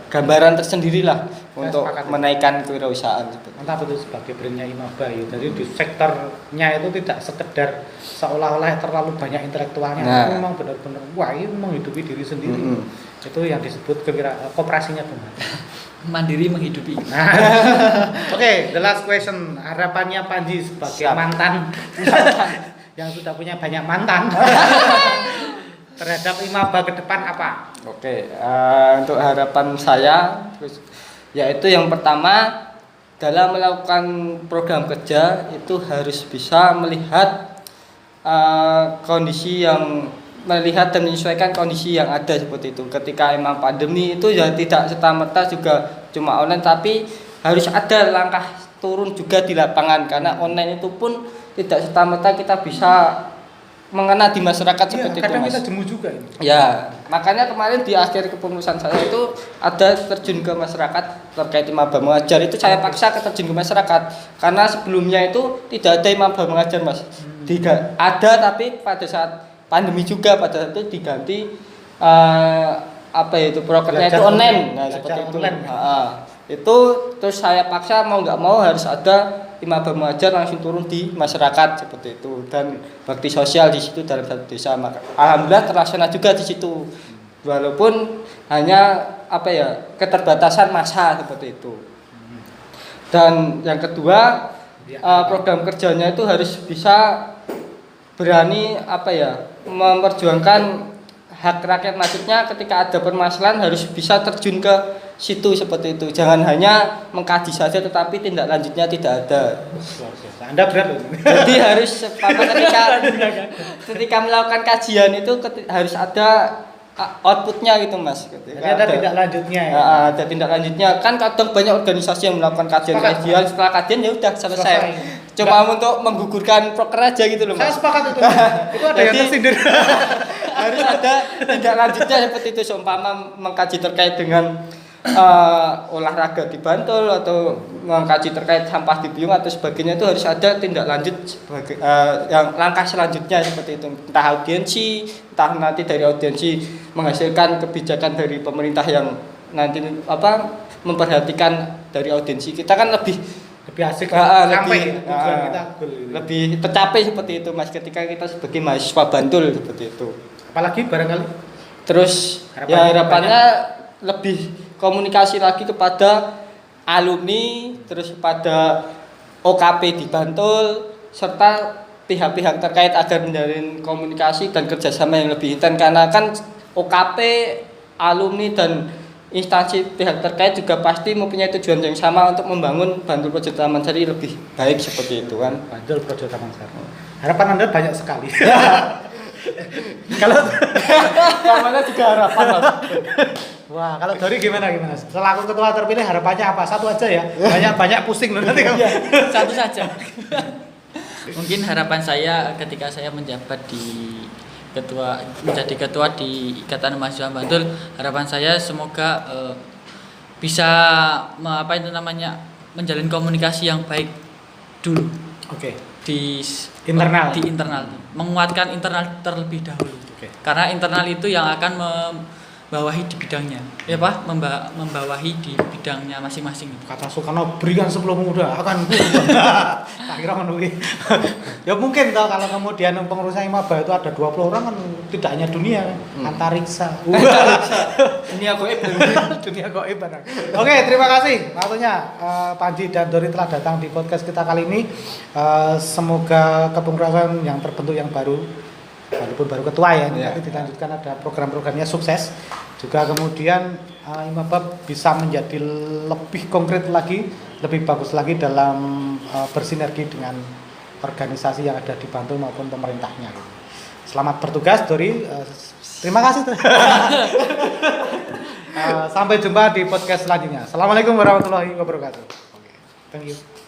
gambaran tersendiri lah untuk menaikkan kewirausahaan. Mantap itu sebagai brandnya IMABA ya. Jadi di sektornya itu tidak sekedar seolah-olah terlalu banyak intelektualnya, tapi memang benar-benar wah ini menghidupi diri sendiri. Itu yang disebut koperasinya benar. mandiri menghidupi. Oke, the last question. Harapannya Panji sebagai Siap. mantan yang sudah punya banyak mantan terhadap Imaba ke depan apa? Oke, untuk harapan saya, yaitu yang pertama dalam melakukan program kerja itu harus bisa melihat kondisi yang melihat dan menyesuaikan kondisi yang ada seperti itu. Ketika emang pandemi itu ya tidak serta-merta juga cuma online, tapi harus ada langkah turun juga di lapangan, karena online itu pun tidak serta-merta kita bisa mengena di masyarakat seperti itu, kadang Mas. kita jemu juga ini. Ya, makanya kemarin di akhir kepengurusan saya itu ada terjun ke masyarakat terkait Imaba Mengajar. Itu saya paksa ke terjun ke masyarakat karena sebelumnya itu tidak ada Imaba Mengajar, Mas. Ada, tapi pada saat pandemi juga pada saat itu diganti apa ya itu programnya itu online. Nah, seperti itu. Itu terus saya paksa mau nggak mau harus ada Imaba Mengajar langsung turun di masyarakat seperti itu, dan bakti sosial di situ dalam satu desa. Maka alhamdulillah terlaksana juga di situ, walaupun hanya apa ya keterbatasan masa seperti itu. Dan yang kedua, program kerjanya itu harus bisa berani apa ya memperjuangkan hak rakyat, maksudnya ketika ada permasalahan harus bisa terjun ke situ seperti itu. Jangan hanya mengkaji saja tetapi tindak lanjutnya tidak ada. Anda berat loh. Jadi harus ketika melakukan kajian itu harus ada outputnya gitu, Mas. Jadi ada tindak lanjutnya ya. Ada tindak lanjutnya. Kan kadang banyak organisasi yang melakukan kajian setelah kajian ya udah selesai. Cuma untuk menggugurkan proker aja gitu loh, Saya Mas. sepakat itu. Itu ada yang tersindir. Harus ada tindak lanjutnya seperti itu, seumpama mengkaji terkait dengan olahraga di Bantul atau mengkaji terkait sampah di Biung atau sebagainya, itu harus ada tindak lanjut sebagai yang langkah selanjutnya seperti itu, entah audiensi, entah nanti dari audiensi menghasilkan kebijakan dari pemerintah yang nanti apa memperhatikan dari audiensi kita, kan lebih asik sampai tujuan kita lebih tercapai seperti itu, Mas, ketika kita sebagai mahasiswa Bantul seperti itu. Apalagi barangkali terus harapannya lebih komunikasi lagi kepada alumni, terus pada OKP di Bantul serta pihak-pihak terkait agar menjalin komunikasi dan kerjasama yang lebih intens, karena kan OKP, alumni dan instansi pihak terkait juga pasti mempunyai tujuan yang sama untuk membangun Bantul Projo Taman Sari lebih baik seperti itu kan. Bantul Projo Taman Sari. Harapan Anda banyak sekali. Kalau namanya juga harapan, Mas. Wah, kalau Dori gimana? Selaku ketua terpilih harapannya apa? Satu aja ya. Banyak pusing loh nanti kamu. Satu saja. Mungkin harapan saya ketika saya menjabat menjadi ketua di Ikatan Mahasiswa Bantul, harapan saya semoga bisa menjalin komunikasi yang baik dulu. Oke. Di internal, menguatkan internal terlebih dahulu. Oke. Karena internal itu yang akan membawahi di bidangnya, membawahi di bidangnya masing-masing. Kata Soekarno, berikan sebelum muda akan akhirnya menunggu. Ya mungkin kalau kemudian pengurusan Imaba itu ada 20 orang kan tidak hanya dunia, antariksa. Dunia goib. Dunia goib barang. Oke, terima kasih waktunya Panji dan Dori telah datang di podcast kita kali ini. Semoga kepengurusan yang terbentuk yang baru, walaupun baru ketua ya, tapi dilanjutkan ada program-programnya sukses. Juga kemudian Imaba bisa menjadi lebih konkret lagi, lebih bagus lagi dalam bersinergi dengan organisasi yang ada di Bantul maupun pemerintahnya. Selamat bertugas, Dori. Terima kasih. Sampai jumpa di podcast selanjutnya. Assalamualaikum warahmatullahi wabarakatuh. Thank you.